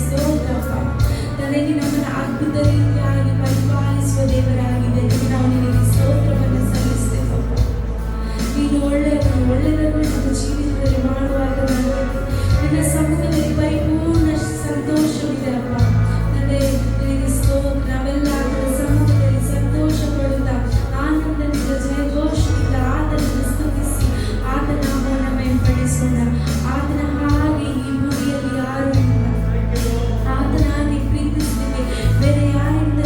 ಸ್ತೋತ್ರಪ್ಪ. ತಂದೆ ನಮ್ಮನ್ನು ಅದ್ಭುತ ರೀತಿಯಾಗಿ ಪರಿಪಾಲಿಸುವ ದೇವರಾಗಿದೆ. ನಾವು ನಿನಗೆ ಸ್ತೋತ್ರವನ್ನು ಸಲ್ಲಿಸ್ತೇವಪ್ಪ. ನೀನು ಒಳ್ಳೆಯದನ್ನು ನಮ್ಮ ಜೀವಿತದಲ್ಲಿ ಮಾಡುವಾಗ ನಿನ್ನ ಸಮ್ಮುಖದಲ್ಲಿ ಪರಿಪೂರ್ಣ ಸಂತೋಷವಿದೆ ಅಪ್ಪ. ತಂದೆ ನಿನಗೆ ಸ್ತೋತ್ರ. ನಾವೆಲ್ಲ ಆತನ ಸಮ್ಮುಖದಲ್ಲಿ ಸಂತೋಷ ಪಡುತ್ತಾ ಆನಂದದಿಂದ ಜಯಘೋಷದಿಂದ ಆತನನ್ನು ಸ್ತುತಿಸಿ ಆತನ ನಾಮವನ್ನು ಮೇಲ್ಪಡಿಸೋಣ. ಆತನ ಹಾಗೆ ಈ ಭೂಮಿಯಲ್ಲಿ ಯಾರು ಇಲ್ಲ. ಆತನ ಹಾಗೆ ಪ್ರೀತಿಸಲಿಕ್ಕೆ ಬೇರೆ ಯಾರಿಂದ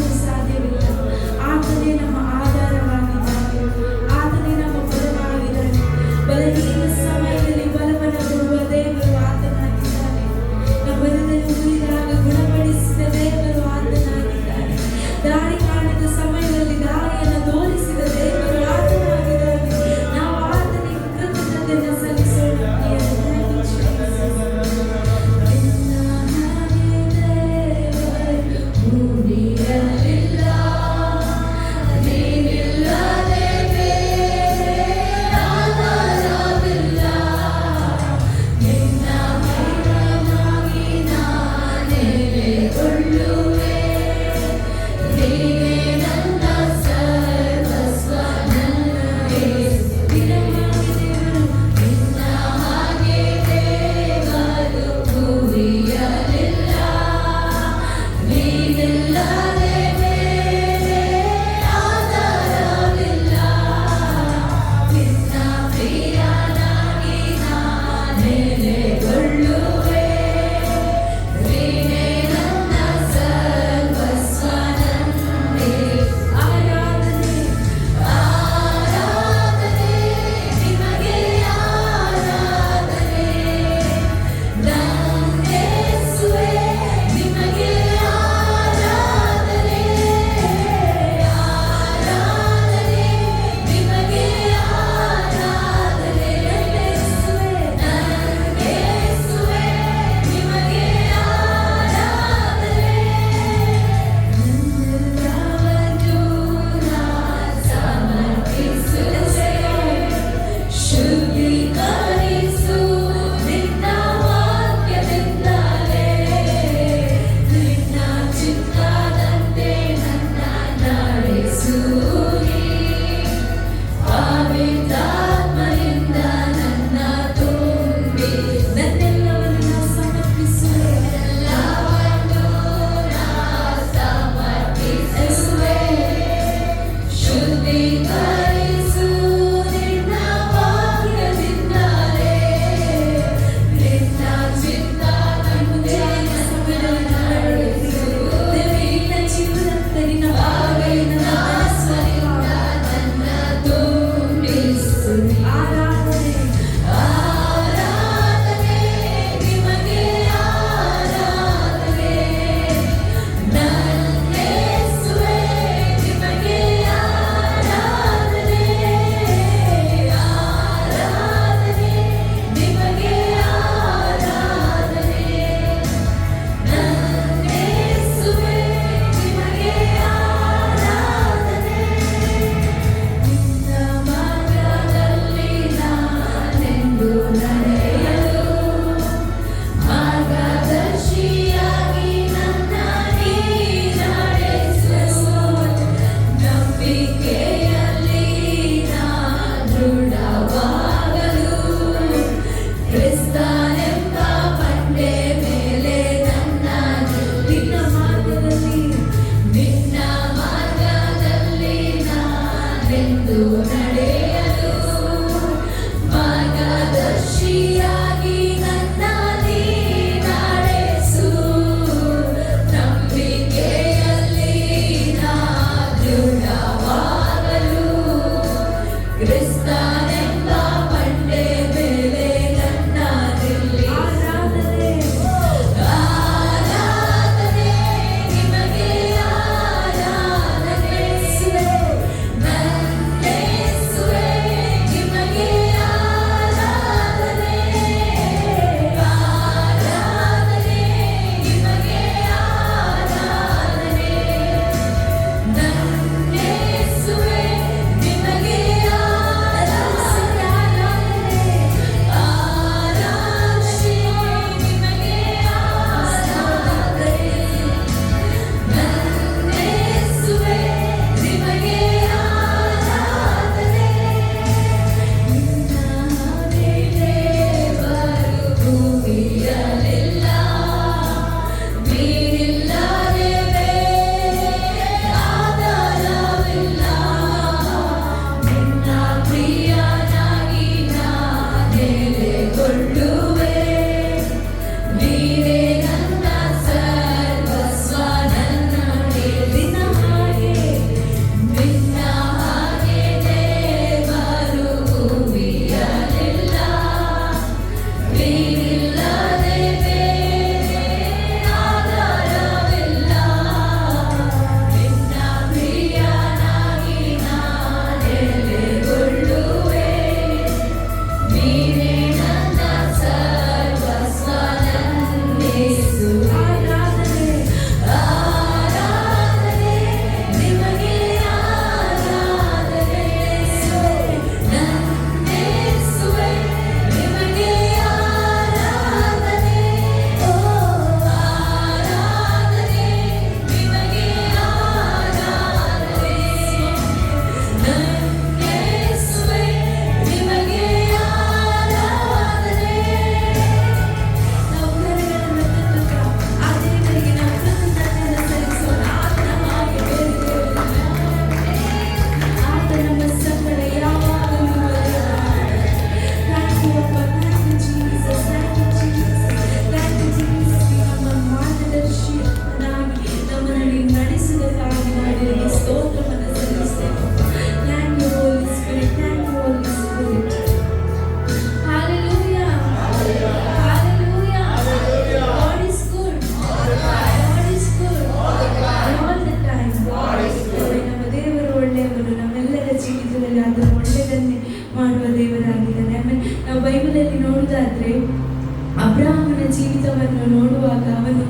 ನೋಡುವಾಗ ಅವನು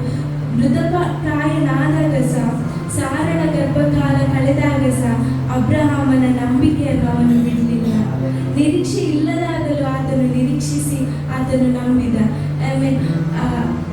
ಮೃತಪ್ರಾಯನಾದಾಗ ಸಹ, ಸಾರಳ ಗರ್ಭಕಾಲ ಕಳೆದಾಗ ಸಹ ಅಬ್ರಹಾಮನ ನಂಬಿಕೆಯನ್ನು ಅವನು ಬಿಡಲಿಲ್ಲ. ನಿರೀಕ್ಷೆ ಇಲ್ಲದಾಗಲೂ ಆತನು ನಿರೀಕ್ಷಿಸಿ ಆತನು ನಂಬಿದ. ಆಮೇಲೆ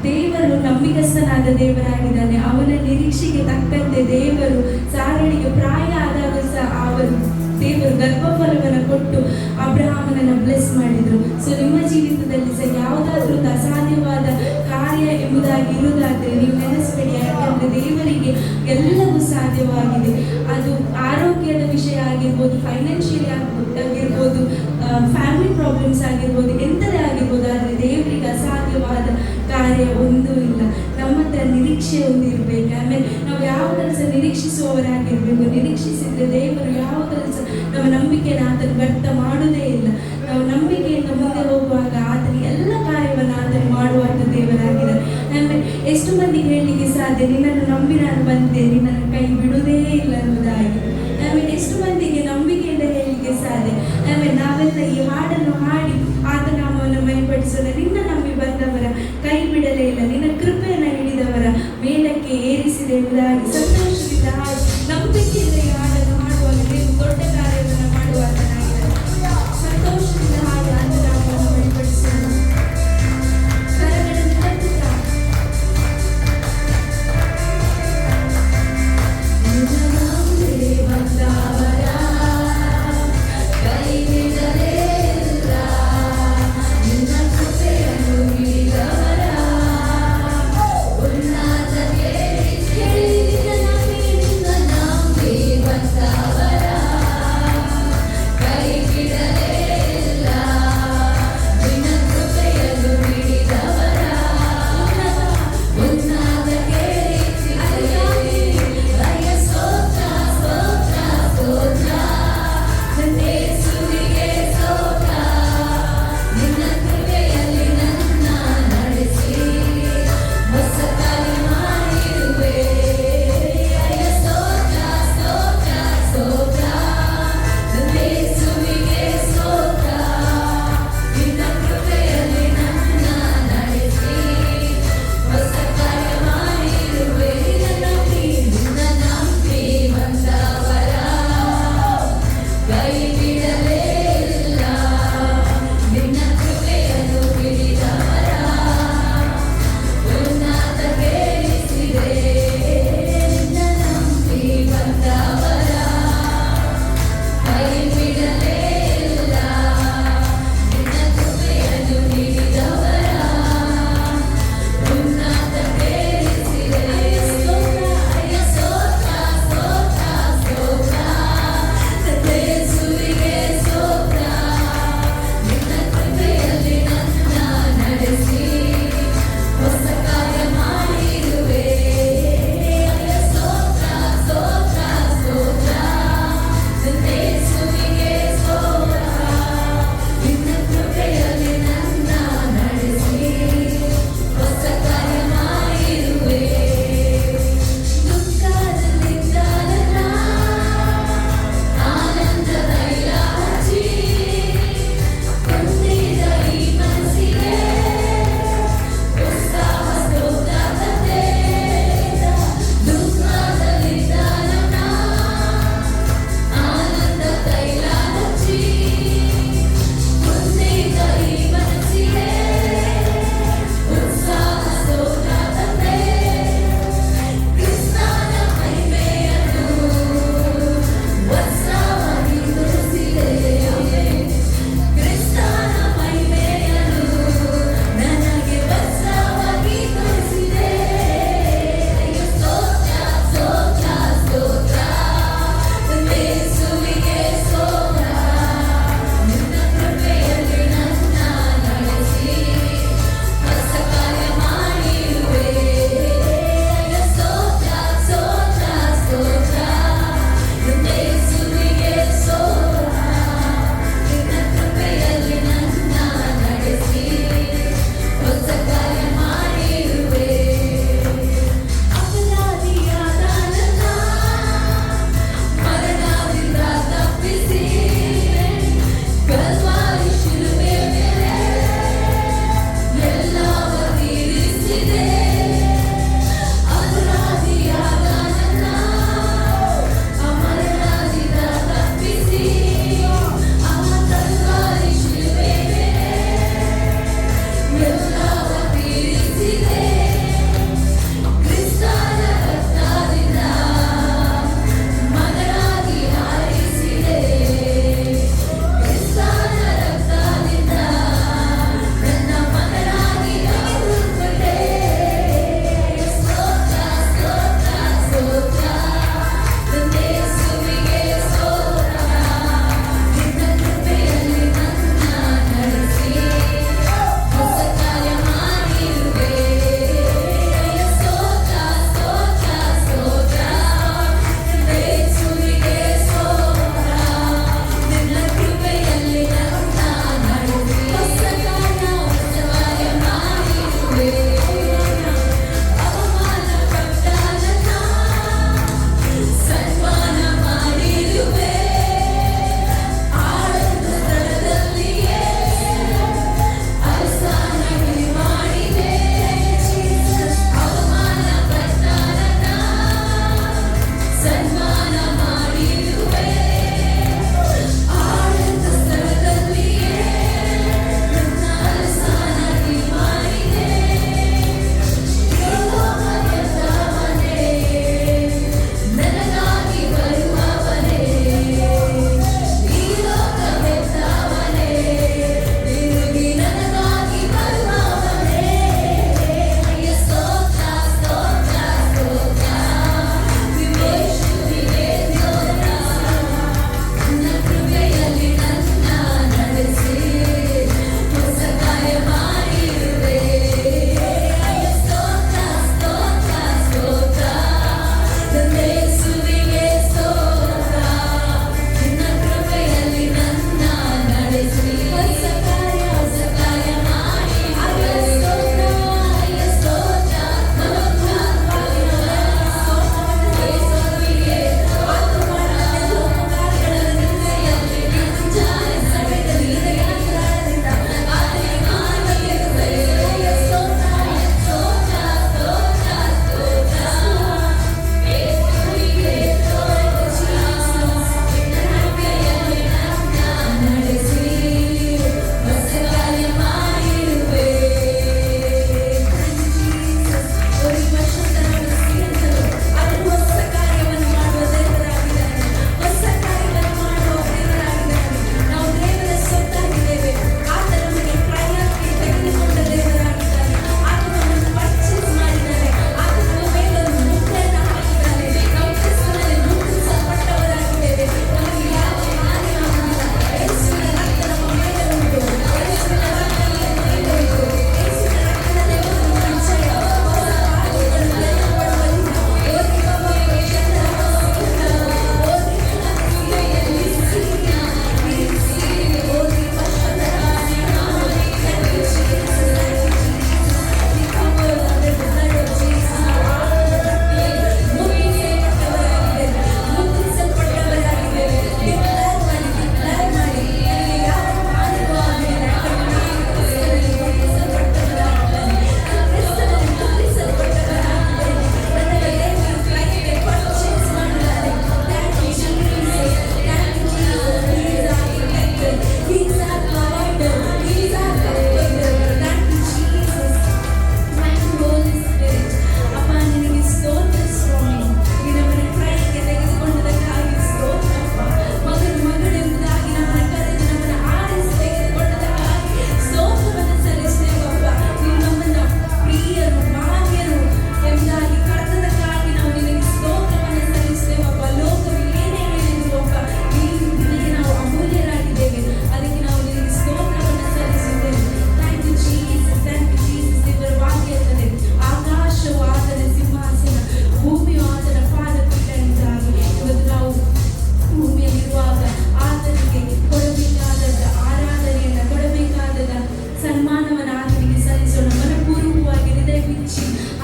ದೇವರು ನಂಬಿಕಸ್ಥನಾದ ದೇವರಾಗಿದ್ದಾನೆ. ಅವನ ನಿರೀಕ್ಷೆಗೆ ತಕ್ಕಂತೆ ದೇವರು ಸಾರಳಿಗೆ ಪ್ರಾಯ ಆದಾಗ ಸಹ ಅವರು ದೇವರು ಗರ್ಭಫಲವನ್ನು ಕೊಟ್ಟು ಅಬ್ರಹಾಮನನ್ನು ಬ್ಲೆಸ್ ಮಾಡಿದರು. ಸೊ ನಿಮ್ಮ ಜೀವಿತದಲ್ಲಿ ಸಹ ಯಾವುದಾದ್ರೂ ಅಸಾಧ್ಯವಾದ ಕಾರ್ಯ ಎಂಬುದಾಗಿ ಇರುವುದಾದರೆ ನೀವು ನೆನೆಸಬೇಡಿ. ಯಾಕಂದರೆ ದೇವರಿಗೆ ಎಲ್ಲವೂ ಸಾಧ್ಯವಾಗಿದೆ. ಅದು ಆರೋಗ್ಯದ ವಿಷಯ ಆಗಿರ್ಬೋದು, ಫೈನಾನ್ಷಿಯಲಿ ಆಗಿರ್ಬೋದು, ಫ್ಯಾಮಿಲಿ ಪ್ರಾಬ್ಲಮ್ಸ್ ಆಗಿರ್ಬೋದು, ಎಂಥದೇ ಆಗಿರ್ಬೋದು. ಆದರೆ ದೇವರಿಗೆ ಅಸಾಧ್ಯವಾದ ಕಾರ್ಯ ಒಂದೂ ಇಲ್ಲ. ನಮ್ಮ ಹತ್ರ ನಿರೀಕ್ಷೆ ಹೊಂದಿರಬೇಕು. ಆಮೇಲೆ ನಾವು ಯಾವ ಕೆಲಸ ನಿರೀಕ್ಷಿಸುವವರಾಗಿರ್ಬೇಕು. ನಿರೀಕ್ಷಿಸಿದರೆ ದೇವರು ಯಾವ ಕೆಲಸ ನಮ್ಮ ನಂಬಿಕೆಯನ್ನು ಆತನು ವ್ಯರ್ಥ ಮಾಡುವುದೇ ಇಲ್ಲ. ನಾವು ನಂಬಿಕೆಯಿಂದ ಮುಂದೆ ಹೋಗುವಾಗ ಆತನ ಎಲ್ಲ ಕಾರ್ಯವನ್ನು ಆತನು ಮಾಡುವಂಥ ದೇವರಾಗಿದ್ದಾರೆ. ಆಮೇಲೆ ಎಷ್ಟು ಮಂದಿಗೆ ಹೇಳಲಿಕ್ಕೆ ಸಾಧ್ಯ, ನಿನ್ನನ್ನು ನಂಬಿ ನಾನು ಬಂದೆ, ನಿನ್ನನ್ನು ಕೈ ಬಿಡುವುದೇ ಇಲ್ಲ ಅನ್ನೋದಾಗಿ. ಆಮೇಲೆ ಎಷ್ಟು ಮಂದಿಗೆ ನಂಬಿಕೆಯಿಂದ ಹೇಳಲಿಕ್ಕೆ ಸಾಧ್ಯ. ಆಮೇಲೆ ನಾವೆಲ್ಲ ಈ ಹಾಡನ್ನು ಹಾಡಿ ಆತನ ನಾಮವನ್ನು ಮೈಪಡಿಸೋಣ. ನಿನ್ನ ನಂಬಿ ಬಂದವರ ಕೈ ಬಿಡಲೇ ಇಲ್ಲ, ನಿನ್ನ ಕೃಪೆಯನ್ನು ಹಿಡಿದವರ ಮೇಲಕ್ಕೆ ಏರಿಸಿದೆ ಎಂಬುದಾಗಿ ಸಂತೋಷದಿಂದ ಹಾಡಿ ನಂಬಿಕೆಯಿಂದ ಈ ಹಾಡನ್ನು ಹಾಡುವಾಗ ನೀವು ದೊಡ್ಡ ಕಾರ್ಯವನ್ನು ಮಾಡುವಾತನಾಗಿದ್ದಾರೆ. ಸಂತೋಷದಿಂದ ಹಾಡಿ ಆತನ ನಾಮವನ್ನು ಮೈಪಡಿಸೋಣ. ಕರಗಳನ್ನು ತಟ್ಟುತ್ತಾ ಬಂದವರ ಕೈ ಬಿಡಲೇ ಇಲ್ಲ, ನಿನ್ನ ಕೃಪೆಯನ್ನು ಹಿಡಿದವರ ಉನ್ನತಕ್ಕೆ ಕೇಳಿದೆ.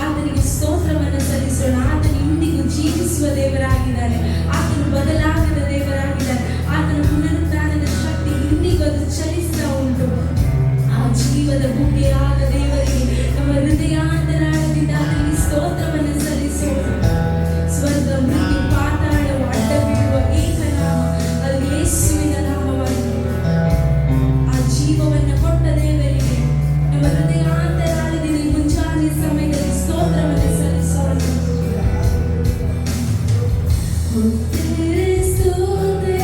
ಆತನಿಗೆ ಸ್ತೋತ್ರವನ್ನು ಸಲ್ಲಿಸೋಣ. ಆತನು ಇಂದಿಗೂ ಜೀವಿಸುವ ದೇವರಾಗಿದ್ದಾನೆ. ಆತನು ಬದಲಾಗದ ದೇವರಾಗಿದ್ದಾನೆ. ಆತನ ಪುನರುತ್ಥಾನದ ಶಕ್ತಿ ಇಂದಿಗೂ ಅದು ಚಲಿಸ್ತಾ ಉಂಟು. ಆ ಜೀವದ ಬುಗ್ಗೆಯಾದ ದೇವರಿಗೆ ನಮ್ಮ ಹೃದಯಾಂತರಾಳದಿಂದ ಆತನಿಗೆ ಸ್ತೋತ್ರವನ್ನು ಸಲ್ಲಿಸೋಣ. ಸ್ವರ್ಗ ಮೃತ್ಯು ಪಾತಾಳವು ಅಡ್ಡ ಬೀಳುವ ಏಕನಾಮ ಅದು ಯೇಸುವಿನ ನಾಮವಾಗಿದೆ. ಆ ಜೀವವನ್ನು ಕೊಟ್ಟ ದೇವರಿಗೆ ನಮ್ಮ ಹೃದಯಾಂತರಾಳದಿಂದ ಈ ಮುಂಜಾನೆ ಸಮಯದಲ್ಲಿ ಸ್ತೋತ್ರವನ್ನು ಸಲ್ಲಿಸೋಣ. ಸ್ತೋತ್ರ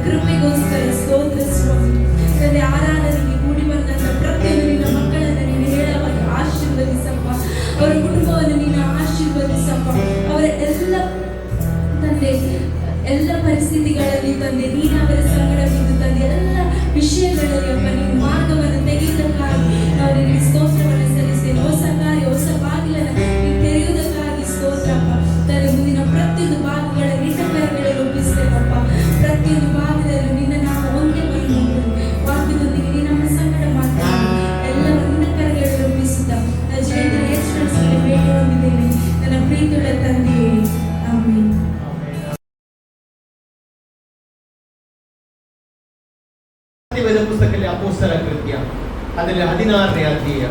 ಕೃಪೆಗೋಸ್ಕರ ಸ್ತೋತ್ರ ಸ್ವಾಮಿ. ತಂದೆ, ಆರಾಧನೆಗೆ ಕೂಡಿ ಬಂದಂತ ಪ್ರತಿಯೊಂದು ನಿನ್ನ ಮಕ್ಕಳನ್ನು ನೀನು ಹೇಳವಾಗಿ ಆಶೀರ್ವದಿಸಪ್ಪ. ಅವರ ಕುಟುಂಬವನ್ನು ನೀನು ಆಶೀರ್ವದಿಸಪ್ಪ. ಅವರ ತಂದೆ ಎಲ್ಲ ಪರಿಸ್ಥಿತಿಗಳಲ್ಲಿ ತಂದೆ ನೀನು ಅವರ ಸಂಗಡವಿದ್ದು ತಂದೆ ಎಲ್ಲ ವಿಷಯಗಳಲ್ಲಿ ಅಪ್ಪ ನೀವು ಮಾರ್ಗವನ್ನು ತೆಗೆಯುವುದಕ್ಕಾಗಿ ನಾವು ನಿನಗೆ ಸ್ತೋತ್ರವನ್ನು ಸಲ್ಲಿಸ್ತೇವೆ. ಹೊಸ ಕಾರ್ಯ, ಹೊಸ ಬಾಗಿಲನ್ನು ನೀವು ತೆರೆಯುವುದಕ್ಕಾಗಿ ಸ್ತೋತ್ರಪ್ಪ. ತಂದೆ, ಮುಂದಿನ ಪ್ರತಿಯೊಂದು ಭಾಗಗಳ ನಿಟ್ಟಕರಗಳಲ್ಲಿ ಒಪ್ಪಿಸ್ತೇವಪ್ಪ. ಪ್ರತಿಯೊಂದು ಭಾಗದಲ್ಲೂ ನಿನ್ನ ನಾವು ಒಂದೇ ಬಂದು ವಾಕ್ಯದೊಂದಿಗೆ ನೀನು ನಮ್ಮ ಸಂಗಡ ಮಾತಾಡಿ ಎಲ್ಲವನ್ನು ನಿನ್ನ ಕರಗಳಲ್ಲಿ ಒಪ್ಪಿಸುತ್ತಾ ಜೀವಿತ ಯೇಸುವಿನ ಬೇಡಿ ಹೊಂದಿದ್ದೇನೆ ನನ್ನ ಪ್ರೀತಿಯುಳ್ಳ ತಂದೆಯೇ, ಆಮೆನ್. ಪುಸ್ತಕದಲ್ಲಿ ಅಪೊಸ್ತಲರ ಕೃತ್ಯ ಅದರಲ್ಲಿ 16ನೇ ಅಧ್ಯಾಯ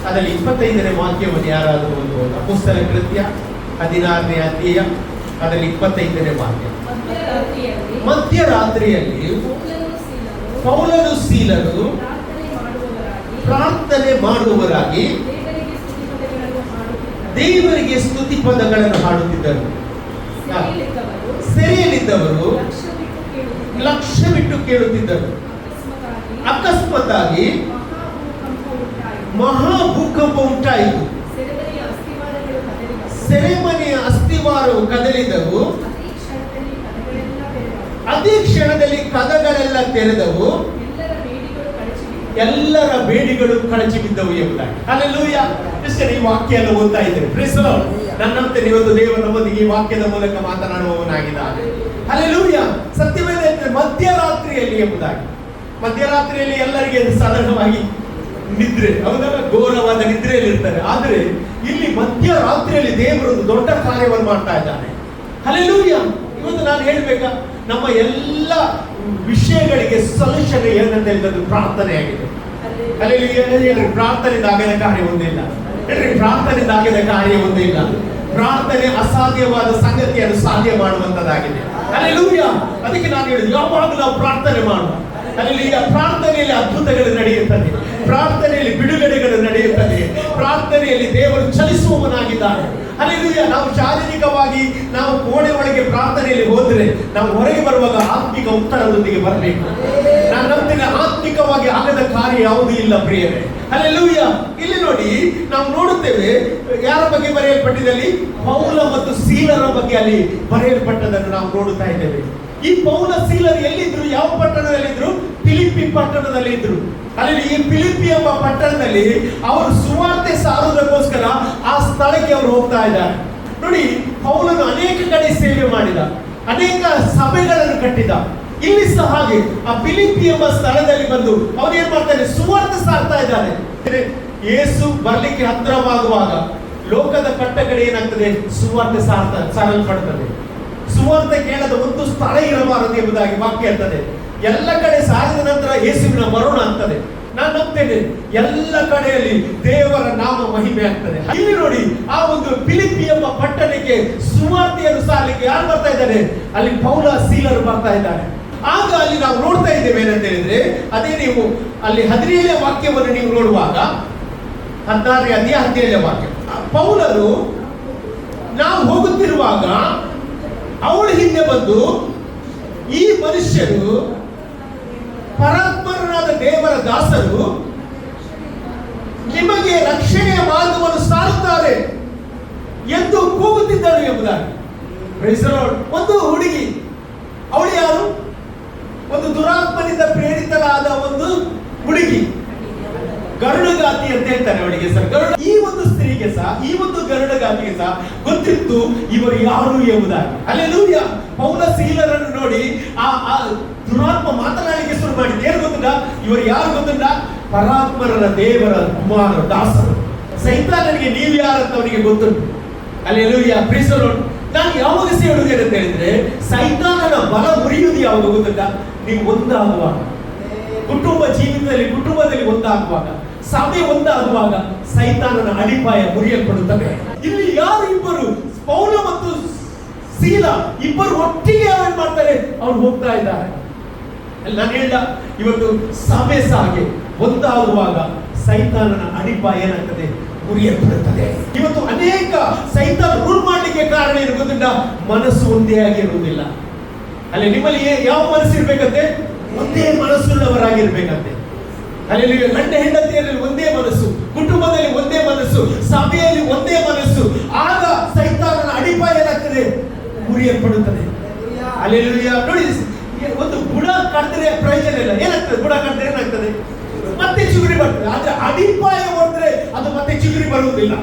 ಅದರಲ್ಲಿ 25ನೇ ವಾಕ್ಯವನ್ನು ಯಾರಾದರೂ ಓದಬಹುದು. ಅಪೊಸ್ತಲರ ಕೃತ್ಯ 16ನೇ ಅಧ್ಯಾಯ ಅದರಲ್ಲಿ 25ನೇ ವಾಕ್ಯ. ಮಧ್ಯರಾತ್ರಿಯಲ್ಲಿ ಪೌಲನು ಸೀಲನು ಪ್ರಾರ್ಥನೆ ಮಾಡುವವರಾಗಿ ದೇವರಿಗೆ ಸ್ತುತಿ ಪದಗಳನ್ನು ಹಾಡುತ್ತಿದ್ದರು. ಸೆರೆಯಲ್ಲಿದ್ದವರು ಲಕ್ಷ್ಯವಿಟ್ಟು ಕೇಳುತ್ತಿದ್ದರು. ಅಕಸ್ಮಾತ್ತಾಗಿ ಮಹಾಭೂಕಂಪ ಉಂಟಾಯಿತು. ಸೆರೆಮನೆಯ ಅಸ್ಥಿವಾರವು ಕದಲಿದವು. ಅದೇ ಕ್ಷಣದಲ್ಲಿ ಕದಗಳೆಲ್ಲ ತೆರೆದವು. ಎಲ್ಲರ ಬೇಡಿಗಳು ಕಳಚಿ ಬಿದ್ದವು ಎಂಬುದಾಗಿ. ಹಲ್ಲೆಲೂಯಾ. ಈ ವಾಕ್ಯ ಎಲ್ಲ ಓದ್ತಾ ಇದ್ದೇವೆ. Praise the Lord. ನನ್ನಂತೆ ಇವತ್ತು ದೇವರು ನಮ್ಮೊಂದಿಗೆ ಈ ವಾಕ್ಯದ ಮೂಲಕ ಮಾತನಾಡುವವನಾಗಿದ್ದಾನೆ. ಹಲ್ಲೆಲೂಯಾ. ಸತ್ಯವೇದ ಮಧ್ಯರಾತ್ರಿಯಲ್ಲಿ ಎಂಬುದಾಗಿ. ಮಧ್ಯರಾತ್ರಿಯಲ್ಲಿ ಎಲ್ಲರಿಗೆ ಸಾಧಾರಣವಾಗಿ ನಿದ್ರೆ, ಹೌದಲ್ಲ, ಘೋರವಾದ ನಿದ್ರೆಯಲ್ಲಿ ಇರ್ತಾರೆ. ಆದರೆ ಇಲ್ಲಿ ಮಧ್ಯರಾತ್ರಿಯಲ್ಲಿ ದೇವರೊಂದು ದೊಡ್ಡ ಕಾರ್ಯವನ್ನು ಮಾಡ್ತಾ ಇದ್ದಾನೆ. ಹಲ್ಲೆಲೂಯಾ. ಇವತ್ತು ನಾನು ಹೇಳ್ಬೇಕಾ, ನಮ್ಮ ಎಲ್ಲ ವಿಷಯಗಳಿಗೆ ಸೊಲ್ಯೂಷನ್ ಏನಂತ ಹೇಳಿದ್ದು ಪ್ರಾರ್ಥನೆ ಆಗಿದೆ. ಹಲ್ಲೆಲೂಯಾ. ಹೇಳ್ರಿ, ಪ್ರಾರ್ಥನೆಯಿಂದ ಆಗದ ಕಾರ್ಯ ಒಂದಿಲ್ಲ. ಹೇಳ್ರಿ, ಪ್ರಾರ್ಥನೆಯಿಂದ ಆಗದ ಕಾರ್ಯ ಒಂದಿಲ್ಲ. ಪ್ರಾರ್ಥನೆ ಅಸಾಧ್ಯವಾದ ಸಂಗತಿಯನ್ನು ಸಾಧ್ಯ ಮಾಡುವಂತದ್ದಾಗಿದೆ. ಹಲ್ಲೆಲೂಯಾ. ಅದಕ್ಕೆ ನಾನು ಹೇಳಿದ್ದು, ಯಾವಾಗಲೂ ನಾವು ಪ್ರಾರ್ಥನೆ ಮಾಡುವ. ಹಲ್ಲೆಲೂಯಾ. ಪ್ರಾರ್ಥನೆಯಲ್ಲಿ ಅದ್ಭುತಗಳು ನಡೆಯುತ್ತದೆ. ಪ್ರಾರ್ಥನೆಯಲ್ಲಿ ಬಿಡುಗಡೆಗಳು ನಡೆಯುತ್ತದೆ. ಪ್ರಾರ್ಥನೆಯಲ್ಲಿ ದೇವರು ಚಲಿಸುವವನಾಗಿದ್ದಾನೆ. ಹಲ್ಲೆಲೂಯಾ. ನಾವು ಶಾರೀರಿಕವಾಗಿ ನಾವು ಕೋಣೆ ಒಳಗೆ ಪ್ರಾರ್ಥನೆಯಲ್ಲಿ ಹೋದ್ರೆ ನಾವು ಹೊರಗೆ ಬರುವಾಗ ಆತ್ಮಿಕ ಉತ್ತರದೊಂದಿಗೆ ಬರಬೇಕು. ನಾನು ನಂಬಿನ ಆತ್ಮಿಕವಾಗಿ ಆಗದ ಕಾರ್ಯ ಯಾವುದೂ ಇಲ್ಲ ಪ್ರಿಯರೇ. ಹಲ್ಲೆಲೂಯಾ. ಇಲ್ಲಿ ನೋಡಿ, ನಾವು ನೋಡುತ್ತೇವೆ ಯಾರ ಬಗ್ಗೆ ಬರೆಯಲ್ಪಟ್ಟಿದಲ್ಲಿ ಪೌಲ ಮತ್ತು ಸೀಲರ ಬಗ್ಗೆ ಅಲ್ಲಿ ಬರೆಯಲ್ಪಟ್ಟದನ್ನು ನಾವು ನೋಡುತ್ತಾ ಇದ್ದೇವೆ. ಈ ಪೌಲ ಸೀಲರು ಎಲ್ಲಿದ್ರು? ಯಾವ ಪಟ್ಟಣದಲ್ಲಿದ್ರು? ಫಿಲಿಪ್ಪಿ ಪಟ್ಟಣದಲ್ಲಿ ಇದ್ರು. ಅಲ್ಲಿ ಈ ಫಿಲಿಪ್ಪಿ ಎಂಬ ಪಟ್ಟಣದಲ್ಲಿ ಅವರು ಸುವಾರ್ತೆ ಸಾರುವುದಕ್ಕೋಸ್ಕರ ಆ ಸ್ಥಳಕ್ಕೆ ಅವರು ಹೋಗ್ತಾ ಇದ್ದಾರೆ. ನೋಡಿ, ಪೌಲನು ಅನೇಕ ಕಡೆ ಸೇವೆ ಮಾಡಿದ, ಅನೇಕ ಸಭೆಗಳನ್ನು ಕಟ್ಟಿದ. ಇಲ್ಲಿ ಸಹ ಹಾಗೆ ಆ ಫಿಲಿಪ್ಪಿ ಎಂಬ ಸ್ಥಳದಲ್ಲಿ ಬಂದು ಅವನು ಏನ್ ಮಾಡ್ತಾನೆ? ಸುವಾರ್ತೆ ಸಾರ್ತಾ ಇದ್ದಾನೆ. ಯೇಸು ಬರ್ಲಿಕ್ಕೆ ಹತ್ತಿರವಾಗುವಾಗ ಲೋಕದ ಕಟ್ಟಕಡೆ ಏನಾಗ್ತದೆ? ಸುವಾರ್ತೆ ಸಾರಲ್ಪಡ್ತದೆ. ಸುವಾರ್ತೆ ಕೇಳದ ಒಂದು ಸ್ಥಳ ಇರಬಾರದು ಎಂಬುದಾಗಿ ವಾಕ್ಯ ಇರ್ತದೆ. ಎಲ್ಲ ಕಡೆ ಸಾರಿದ ನಂತರ ಯೇಸುವಿನ ಮರಣ ಆಗ್ತದೆ. ನಾನು ನಂಬ್ತೇನೆ ಎಲ್ಲ ಕಡೆಯಲ್ಲಿ ದೇವರ ನಾಮ ಮಹಿಮೆ ಆಗ್ತದೆ. ಇಲ್ಲಿ ನೋಡಿ, ಆ ಒಂದು ಫಿಲಿಪ್ಪಿ ಎಂಬ ಪಟ್ಟಣಕ್ಕೆ ಸುವಾರ್ತೆಯನ್ನು ಸಾರಲಿಕ್ಕೆ ಯಾರು ಬರ್ತಾ ಇದ್ದಾರೆ? ಅಲ್ಲಿ ಪೌಲ ಸೀಲರು ಬರ್ತಾ ಇದ್ದಾರೆ. ಆಗ ಅಲ್ಲಿ ನಾವು ನೋಡ್ತಾ ಇದ್ದೇವೆ ಏನಂತ ಹೇಳಿದ್ರೆ, ಅದೇ ನೀವು ಅಲ್ಲಿ 17ನೇ ವಾಕ್ಯವನ್ನು ನೀವು ನೋಡುವಾಗ 16ನೇ ಅಧ್ಯಾಯ 17ನೇ ವಾಕ್ಯ. ಪೌಲರು ನಾವು ಹೋಗುತ್ತಿರುವಾಗ ಅವಳ ಹಿಂದೆ ಬಂದು, ಈ ಮನುಷ್ಯರು ಪರಾತ್ಪರನಾದ ದೇವರ ದಾಸರು ನಿಮಗೆ ರಕ್ಷಣೆಯ ಮಾರ್ಗವನ್ನು ಸಾರುತ್ತಾರೆ ಎಂದು ಕೂಗುತ್ತಿದ್ದರು ಎಂಬುದಾಗಿ. ಒಂದು ಹುಡುಗಿ, ಅವಳು ಯಾರು? ಒಂದು ದುರಾತ್ಮನಿಂದ ಪ್ರೇರಿತರಾದ ಒಂದು ಹುಡುಗಿ, ಗರುಡಗಾತಿ ಅಂತ ಹೇಳ್ತಾರೆ ಅವಳಿಗೆ ಸರ್. ಈ ಒಂದು ಸ್ತ್ರೀಗೆ ಸಹ, ಈ ಒಂದು ಗರುಡಗಾತಿಗೆ ಸಹ ಗೊತ್ತಿತ್ತು ಇವರು ಯಾರು ಎಂಬುದಾಗಿ. ಹಲ್ಲೆಲೂಯಾ. ಪೌಲ ಸೀಲರನ್ನು ನೋಡಿ ಆ ದುರಾತ್ಮ ಮಾತನಾಡಲಿಕ್ಕೆ ಶುರು ಮಾಡಿದ್ದು. ಏನು ಗೊತ್ತಿಲ್ಲ? ಇವರು ಯಾರು ಗೊತ್ತಿಲ್ಲ? ಪರಾತ್ಮರನ ದೇವರ ಕುಮಾರ ದಾಸರು. ಸೈತಾನನಿಗೆ ನೀವು ಯಾರಂತ ಅವನಿಗೆ ಗೊತ್ತುಂಟು. ಹಲ್ಲೆಲೂಯಾ. Praise the lord. ನಾನು ಯಾವಾಗ ಹೇಳುವುದು ಅಂತ ಹೇಳಿದ್ರೆ, ಸೈತಾನನ ಬಲ ಮುರಿಯುವುದು ಯಾವಾಗ ಗೊತ್ತಿಲ್ಲ? ನೀವು ಒಂದಾಗುವಾಗ, ಕುಟುಂಬ ಜೀವಿತದಲ್ಲಿ ಕುಟುಂಬದಲ್ಲಿ ಒಂದಾಗುವಾಗ, ಸಭೆ ಒಂದಾಗುವಾಗ ಸೈತಾನನ ಅಡಿಪಾಯ ಮುರಿಯಲ್ಪಡುತ್ತದೆ. ಇಲ್ಲಿ ಯಾರು? ಇಬ್ಬರು, ಪೌಲ ಮತ್ತು ಸೀಲ ಇಬ್ಬರು ಒಟ್ಟಿಗೆ ಏನು ಮಾಡ್ತಾರೆ? ಅವ್ರು ಹೋಗ್ತಾ ಇದ್ದಾರೆ. ನಾನು ಹೇಳ್ದ, ಇವತ್ತು ಸಭೆ ಸಾಗೆ ಒಂದಾಗುವಾಗ ಸೈತಾನನ ಅಡಿಪಾಯ ಏನಾಗ್ತದೆ? ಮುರಿಯಲ್ಪಡುತ್ತದೆ. ಇವತ್ತು ಅನೇಕ ಸೈತಾನ ರೂಲ್ ಮಾಡಲಿಕ್ಕೆ ಕಾರಣ ಏನು ಗೊತ್ತಿಲ್ಲ? ಮನಸ್ಸು ಒಂದೇ ಆಗಿರುವುದಿಲ್ಲ. ಅಲ್ಲಿ ನಿಮ್ಮಲ್ಲಿ ಯಾವ ಮನಸ್ಸು ಇರ್ಬೇಕಂತೆ? ಒಂದೇ ಮನಸ್ಸುಳ್ಳವರಾಗಿರ್ಬೇಕಂತೆ. ಅಲ್ಲಿ ಗಂಡ ಹೆಂಡತಿಯರಲ್ಲಿ ಒಂದೇ ಮನಸ್ಸು, ಕುಟುಂಬದಲ್ಲಿ ಒಂದೇ ಮನಸ್ಸು, ಸಭೆಯಲ್ಲಿ ಒಂದೇ ಮನಸ್ಸು. ಆಗ ಸೈತಾನನ ಅಡಿಪಾಯ ಏನಾಗ್ತದೆ? ಮುರಿಯಲ್ಪಡುತ್ತದೆ. ಅಲ್ಲೆಲ್ಲೂಯ್ಯ. ನೋಡಿ, ಒಂದು ಬುಡ ಕಡಿದ್ರೆ ಪ್ರಯೋಜನ ಇಲ್ಲ. ಏನಾಗ್ತದೆ? ಬುಡ ಕಡಿದ್ರೆ ಏನಾಗ್ತದೆ? ಮತ್ತೆ ಚಿಗುರಿ ಬರ್ತದೆ. ಆದ್ರೆ ಅಡಿಪಾಯ ಹೊಡೆದ್ರೆ ಅದು ಮತ್ತೆ ಚಿಗುರಿ ಬರುವುದಿಲ್ಲ.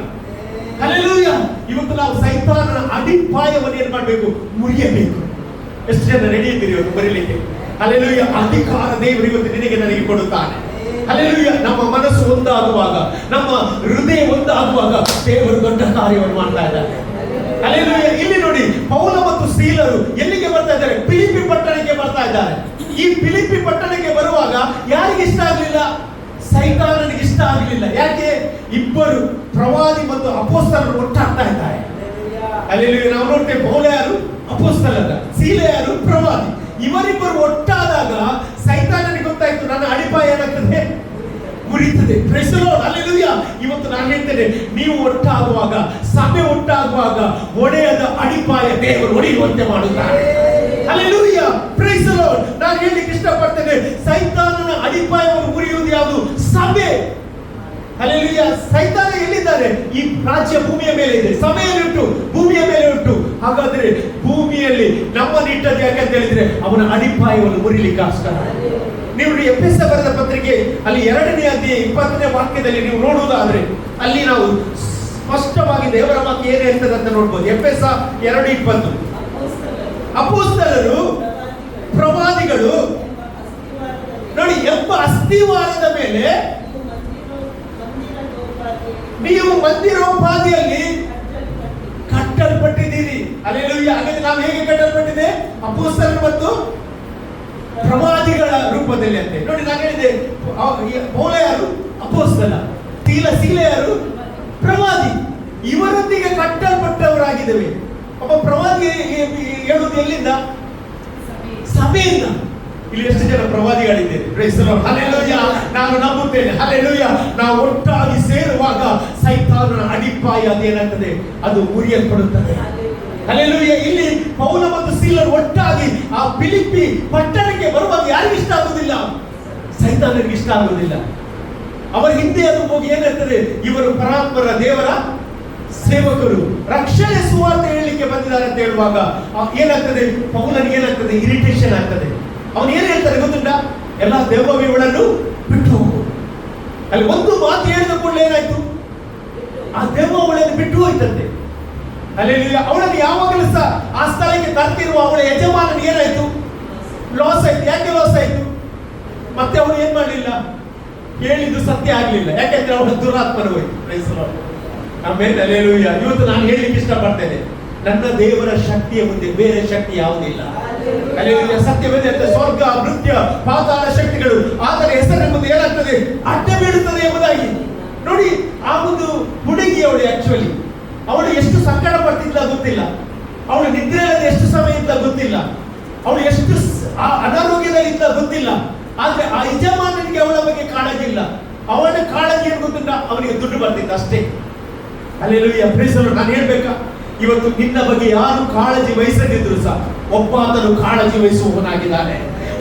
ಅಲ್ಲೆಲ್ಲೂಯ್ಯ. ಇವತ್ತು ನಾವು ಸೈತಾನನ ಅಡಿಪಾಯವನ್ನು ಏನ್ ಮಾಡ್ಬೇಕು? ಮುರಿಯಬೇಕು. ಎಷ್ಟು ಜನ ರೆಡಿ ಇದ್ದೀರಿ ಇವತ್ತು ಬರೀಲಿಕ್ಕೆ? ಅಲ್ಲೆಲ್ಲೂಯ್ಯ. ಅಧಿಕಾರ ದೇವರು ಇವತ್ತು ನಿನಗೆ ನನಗೆ ಕೊಡುತ್ತಾನೆ. ಅಲ್ಲೆಲ್ಲೂಯ್ಯ. ನಮ್ಮ ಮನಸ್ಸು ಒಂದಾಗುವಾಗ, ನಮ್ಮ ಹೃದಯ ಒಂದಾಗುವಾಗ ದೇವರು ದೊಡ್ಡ ಕಾರ್ಯವನ್ನು ಮಾಡ್ತಾ ಇದ್ದಾರೆ. ಅಲ್ಲೆಲ್ಲೂಯ್ಯ. ಇಲ್ಲಿ ನೋಡಿ, ಪೌಲ ಮತ್ತು ಸೀಲರು ಎಲ್ಲಿಗೆ ಬರ್ತಾ ಇದ್ದಾರೆ? ಫಿಲಿಪ್ಪಿ ಪಟ್ಟಣಕ್ಕೆ ಬರ್ತಾ ಇದ್ದಾರೆ. ಈ ಫಿಲಿಪ್ಪಿ ಪಟ್ಟಣಕ್ಕೆ ಬರುವಾಗ ಯಾರಿಗೆ ಇಷ್ಟ ಆಗಲಿಲ್ಲ? ಸೈತಾನನಿಗೆ ಇಷ್ಟ ಆಗಲಿಲ್ಲ. ಯಾಕೆ? ಇಬ್ಬರು ಪ್ರವಾದಿ ಮತ್ತು ಅಪೊಸ್ತಲರು ಒಟ್ಟಾಗ್ತಾ ಇದ್ದಾರೆ. ಅಲ್ಲೆಲ್ಲೂಯ್ಯ. ನಾವು ನೋಡ್ತೇವೆ, ಪೌಲ ಯಾರು? ಅಪೊಸ್ತಲರ. ಸೀಲ ಯಾರು? ಪ್ರವಾದಿ. ಇವರಿಬ್ಬರು ಒಟ್ಟಾದಾಗ ಸೈತಾನನಿಗೆ ಗೊತ್ತಾಯ್ತು, ನನ್ನ ಅಡಿಪಾಯ ಏನಾಗ್ತದೆ? ಮುರಿತದೆ. Praise the Lord. ಹಲ್ಲೆಲೂಯಾ. ಇವತ್ತು ನಾನು ಹೇಳ್ತೇನೆ, ನೀವು ಒಟ್ಟಾಗುವಾಗ, ಸಭೆ ಒಟ್ಟಾಗುವಾಗ ಒಡೆಯದ ಅಡಿಪಾಯ ದೇವರು ಒಡೆಯುವಂತೆ ಮಾಡುತ್ತಾರೆ. ಹಲ್ಲೆಲೂಯಾ. Praise the lord. ನಾನು ಹೇಳಲಿಕ್ಕೆ ಇಷ್ಟಪಡ್ತೇನೆ, ಸೈತಾನನ ಅಡಿಪಾಯವನ್ನು ಮುರಿಯುವುದು ಯಾವುದು? ಸಭೆ. ಹಲ್ಲೆಲೂಯಾ. ಸೈತಾನ ಎಲ್ಲಿದ್ದಾರೆ? ಈ ರಾಜ್ಯ ಭೂಮಿಯ ಮೇಲೆ ಇದೆ. ಸಭೆಯಲ್ಲಿ ಉಂಟು, ಭೂಮಿಯ ಮೇಲೆ ಉಂಟು. ಹಾಗಾದ್ರೆ ಭೂಮಿಯಲ್ಲಿ ನಮ್ಮನ್ನು ಇಟ್ಟದ್ದು ಯಾಕಂತ ಹೇಳಿದ್ರೆ ಅವನ ಅಡಿಪಾಯವನ್ನು ಮುರಿಲಿಕ್ಕೋಸ್ಕರ. ನೀವು ಎಫೆಸ ಬರೆದ ಪತ್ರಿಕೆ ಅಲ್ಲಿ 2ನೇ ಅಧ್ಯಾಯ 20ನೇ ವಾಕ್ಯದಲ್ಲಿ ನೀವು ನೋಡುವುದಾದ್ರೆ ಅಲ್ಲಿ ನಾವು ಸ್ಪಷ್ಟವಾಗಿ ದೇವರ ವಾಕ್ಯ ಏನು ಹೇಳ್ತದೆ ಅಂತ ನೋಡ್ಬೋದು. ಎಫೆಸ 2:20. ಅಪೊಸ್ತಲರು, ಪ್ರವಾದಿಗಳು ನೋಡಿ, ಎಂಬ ಅಸ್ತಿವಾರದ ಮೇಲೆ ನೀವು ಮಂದಿರೋಪಾದಿಯಲ್ಲಿ ಕಟ್ಟಲ್ಪಟ್ಟಿದ್ದೀರಿ. ಹಲ್ಲೆಲೂಯಾ. ಹಾಗಾದ್ರೆ ನಾವು ಹೇಗೆ ಕಟ್ಟಲ್ಪಟ್ಟಿದೆ? ಅಪೊಸ್ತಲರು ಮತ್ತು ಪ್ರವಾದಿಗಳ ರೂಪದಲ್ಲಿ ಅಂತೆ. ನೋಡಿ, ನಾನು ಹೇಳಿದೆ, ಪೌಲ ಯಾರು? ಅಪೊಸ್ತಲ. ಸೀಲ ಯಾರು? ಪ್ರವಾದಿ. ಇವರೊಂದಿಗೆ ಕಟ್ಟಲ್ಪಟ್ಟವರಾಗಿದ್ದೇವೆ. ಒಬ್ಬ ಪ್ರವಾದಿ ಹೇಳುವುದು ಎಲ್ಲಿಂದ? ಸಭೆಯಿಂದ. ಇಲ್ಲಿ ಎಷ್ಟು ಜನ ಪ್ರವಾದಿಗಳಿದ್ದೇವೆ? Praise the Lord. ಹಲ್ಲೆಲೂಯಾ. ನಾನು ನಂಬುತ್ತೇನೆ. ಹಲ್ಲೆಲೂಯಾ. ನಾವು ಒಟ್ಟಾಗಿ ಸೇರುವಾಗ ಸೈತಾನನ ಅಡಿಪಾಯ ಅದೇನಾಗ್ತದೆ? ಅದು ಮುರಿಯಲ್ಪಡುತ್ತದೆ. ಹಲ್ಲೆಲೂಯಾ. ಇಲ್ಲಿ ಪೌಲ ಮತ್ತು ಸೀಲರು ಒಟ್ಟಾಗಿ ಆ ಫಿಲಿಪ್ಪಿ ಪಟ್ಟಣಕ್ಕೆ ಬರುವಾಗ ಯಾರಿಗೆ ಇಷ್ಟ ಆಗುವುದಿಲ್ಲ? ಸೈತಾನನಿಗೆ ಇಷ್ಟ ಆಗುವುದಿಲ್ಲ. ಅವರ ಹಿಂದೆ ಅದು ಹೋಗಿ ಏನಾಗ್ತದೆ? ಇವರು ಪರಾತ್ಪರ ದೇವರ ಸೇವಕರು, ರಕ್ಷಣೆ ಸುವಾರ್ತೆ ಹೇಳಲಿಕ್ಕೆ ಬಂದಿದ್ದಾರೆ ಅಂತ ಹೇಳುವಾಗ ಏನಾಗ್ತದೆ? ಪೌಲನಿಗೆ ಏನಾಗ್ತದೆ? ಇರಿಟೇಷನ್ ಆಗ್ತದೆ. ಅವನು ಏನ್ ಹೇಳ್ತಾರೆ ಗೊತ್ತುಂಟ? ಎಲ್ಲ ದೆವ್ವಗಳನ್ನು ಬಿಟ್ಟು ಹೋಗು. ಅಲ್ಲಿ ಒಂದು ಮಾತು ಹೇಳಿದ ಕೂಡಲೇ ಏನಾಯ್ತು? ಆ ದೆವ್ವ ಅವಳನ್ನು ಬಿಟ್ಟು ಹೋಯ್ತಂತೆ. ಅಲ್ಲೆಲ್ಲೂಯಾ. ಅವಳನ್ನು ಯಾವಾಗಲೂ ಸಹ ಆ ಸ್ಥಳಕ್ಕೆ ತರ್ತಿರುವ ಅವಳ ಯಜಮಾನನಿಗೆ ಏನಾಯ್ತು? ಲಾಸ್ ಆಯ್ತು. ಯಾಕೆ ಲಾಸ್ ಆಯ್ತು? ಮತ್ತೆ ಅವಳು ಏನ್ ಮಾಡಲಿಲ್ಲ? ಹೇಳಿದ್ದು ಸತ್ಯ ಆಗ್ಲಿಲ್ಲ. ಯಾಕೆಂದ್ರೆ ಅವಳ ದುರಾತ್ಮನ ಹೋಯ್ತು. Praise the Lord. Amen. Hallelujah. ಇವತ್ತು ನಾನು ಹೇಳಲಿಕ್ಕೆ ಇಷ್ಟಪಡ್ತೇನೆ, ನನ್ನ ದೇವರ ಶಕ್ತಿಯ ಮುಂದೆ ಬೇರೆ ಶಕ್ತಿ ಯಾವುದಿಲ್ಲ. ಹಲ್ಲೆಲೂಯಾ. ಸತ್ಯವೇದ ಸ್ವರ್ಗ, ಮೃತ್ಯ, ಪಾತಾಳ ಶಕ್ತಿಗಳು ಆತನ ಹೆಸರಿನ ಮುಂದೆ ಏನಾಗ್ತದೆ? ಅಡ್ಡ ಬೀಳುತ್ತದೆ ಎಂಬುದಾಗಿ. ನೋಡಿ, ಆ ಒಂದು ಹುಡುಗಿ ಅವಳು ಆಕ್ಚುಲಿ ಅವಳು ಎಷ್ಟು ಸಂಕಟ ಪಡ್ತಿದ್ಲ ಗೊತ್ತಿಲ್ಲ. ಅವಳು ನಿದ್ರೆಯಲ್ಲಿ ಎಷ್ಟು ಸಮಯ ಇದ್ದ ಗೊತ್ತಿಲ್ಲ. ಅವಳು ಎಷ್ಟು ಅನಾರೋಗ್ಯದಲ್ಲಿ ಇದ್ದ ಗೊತ್ತಿಲ್ಲ. ಆದ್ರೆ ಆ ಯಜಮಾನನಿಗೆ ಅವಳ ಬಗ್ಗೆ ಕಾಳಜಿ ಇಲ್ಲ. ಅವಳ ಕಾಳಜಿ ಏನು ಗೊತ್ತಿಲ್ಲ, ಅವನಿಗೆ ದುಡ್ಡು ಬರ್ತಿದ್ದ ಅಷ್ಟೇ. ಹಲ್ಲೆಲೂಯಾ. Praise the lord. ನಾನು ಹೇಳ್ಬೇಕಾ, ಇವತ್ತು ನಿನ್ನ ಬಗ್ಗೆ ಯಾರು ಕಾಳಜಿ ವಹಿಸದಿದ್ರು ಸಹ ಒಬ್ಬ ಆತನು ಕಾಳಜಿ ವಹಿಸುವವನಾಗಿದ್ದಾನೆ.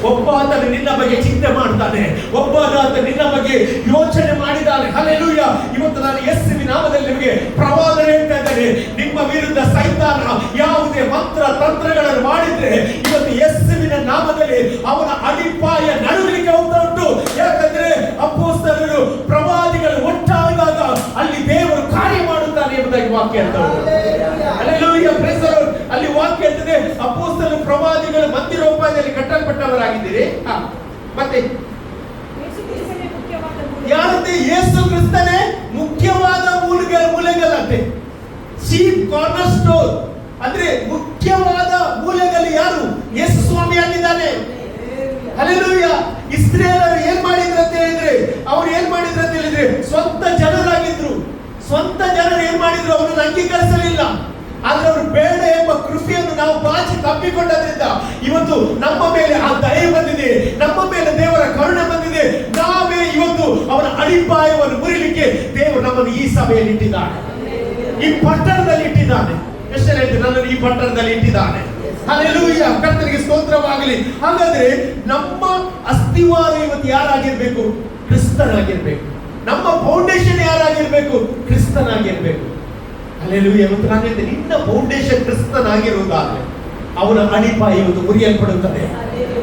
ಒಬ್ಬ ಆತನು ನಿನ್ನ ಬಗ್ಗೆ ಚಿಂತೆ ಮಾಡ್ತಾನೆ. ಒಬ್ಬ ಆತನು ನಿನ್ನ ಬಗ್ಗೆ ಯೋಚನೆ ಮಾಡಿದ್ದಾನೆ. ಹಲ್ಲೆಲೂಯಾ. ಇವತ್ತು ನಾನು ಯೇಸುವಿನ ನಾಮದಲ್ಲಿ ನಿಮಗೆ ಪ್ರವಾದನೆ ಹೇಳ್ತಾ ಇದ್ದೇನೆ, ನಿಮ್ಮ ವಿರುದ್ಧ ಸೈತಾನ ಯಾವುದೇ ಮಂತ್ರ ತಂತ್ರಗಳನ್ನು ಮಾಡಿದ್ರೆ ಇವತ್ತು ಯೇಸುವಿನ ನಾಮದಲ್ಲಿ ಅವನ ಅಡಿಪಾಯ ನಡುಗಲಿಕ್ಕೆ ಹೋಗ್ತಾ ಉಂಟು. ಯಾಕಂದ್ರೆ ಅಪೊಸ್ತಲರು, ಪ್ರವಾದಿಗಳು ಒಟ್ಟಾದಾಗ ಅಲ್ಲಿ ದೇವರು ಕಾರ್ಯ ಮಾಡುತ್ತಾನೆ ಎಂಬುದಾಗಿ ವಾಕ್ಯ ಅಂತ ಉಂಟು. ಹಲ್ಲೆಲೂಯಾ. Praise the Lord. ಅಲ್ಲಿ ವಾಕ್ಯ ಹೇಳ್ತದೆ, ಅಪೊಸ್ತಲರು, ಪ್ರವಾದಿಗಳು ಮಂದಿರೋಪಾದಿಯಲ್ಲಿ ಕಟ್ಟಲ್ಪಟ್ಟವರಾಗಿದ್ದೀರಿ. ಮತ್ತೆ ಯಾರಂತೆ? ಯೇಸು ಕ್ರಿಸ್ತನೇ ಮುಖ್ಯವಾದ ಮೂಲೆಗಲ್ಲಂತೆ. ಚೀಫ್ ಕಾರ್ನರ್ ಸ್ಟೋನ್ ಅಂದ್ರೆ ಮುಖ್ಯವಾದ ಮೂಲೆಗಲ್ಲು ಯಾರು? ಯೇಸು ಸ್ವಾಮಿ ಆಗಿದ್ದಾನೆ. ಹಲ್ಲೆಲೂಯಾ. ಇಸ್ರೇಲರು ಏನ್ ಮಾಡಿದ್ರು ಅಂತ ಹೇಳಿದ್ರೆ, ಅವ್ರು ಏನ್ ಮಾಡಿದ್ರು ಅಂತ ಹೇಳಿದ್ರೆ ಸ್ವಂತ ಜನರಾಗಿದ್ರು. ಸ್ವಂತ ಜನರು ಏನ್ ಮಾಡಿದ್ರು? ಅವರನ್ನು ಅಂಗೀಕರಿಸಲಿಲ್ಲ. ಆದ್ರೆ ಅವರು ಬೇಡ ಎಂಬ ಕೃಪೆಯನ್ನು ನಾವು ಬಾಚಿ ತಪ್ಪಿಕೊಂಡದ್ರಿಂದ ಇವತ್ತು ನಮ್ಮ ಮೇಲೆ ಆ ದಯೆ ಬಂದಿದೆ, ನಮ್ಮ ಮೇಲೆ ದೇವರ ಕರುಣೆ ಬಂದಿದೆ. ನಾವೇ ಇವತ್ತು ಅವನ ಅಡಿಪಾಯವನ್ನು ಮುರಿಲಿಕ್ಕೆ ದೇವರು ನಮ್ಮನ್ನು ಈ ಸಭೆಯಲ್ಲಿ ಇಟ್ಟಿದ್ದಾನೆ, ಈ ಪಟ್ಟಣದಲ್ಲಿ ಇಟ್ಟಿದ್ದಾನೆ. ಎಷ್ಟು ಹೇಳ್ತೀವಿ? ನನ್ನನ್ನು ಈ ಪಟ್ಟಣದಲ್ಲಿ ಇಟ್ಟಿದ್ದಾನೆ. ಹಲ್ಲೆಲೂಯಾ, ಕರ್ತನಿಗೆ ಸ್ತೋತ್ರವಾಗಲಿ. ಹಾಗಾದ್ರೆ ನಮ್ಮ ಅಸ್ತಿವಾರ ಇವತ್ತು ಯಾರಾಗಿರ್ಬೇಕು? ಕ್ರಿಸ್ತನಾಗಿರ್ಬೇಕು. ನಮ್ಮ ಫೌಂಡೇಶನ್ ಯಾರಾಗಿರ್ಬೇಕು? ಕ್ರಿಸ್ತನಾಗಿರ್ಬೇಕು. ಹಲ್ಲೆಲೂಯಾ. ಇವತ್ತು ನಾನು ಹೇಳ್ತೇನೆ, ನಿನ್ನ ಫೌಂಡೇಶನ್ ಕ್ರಿಸ್ತನಾಗಿರುವುದಾದ್ರೆ ಅವನ ಅಡಿಪಾಯ ಇವತ್ತು ಮುರಿಯಲ್ಪಡುತ್ತದೆ.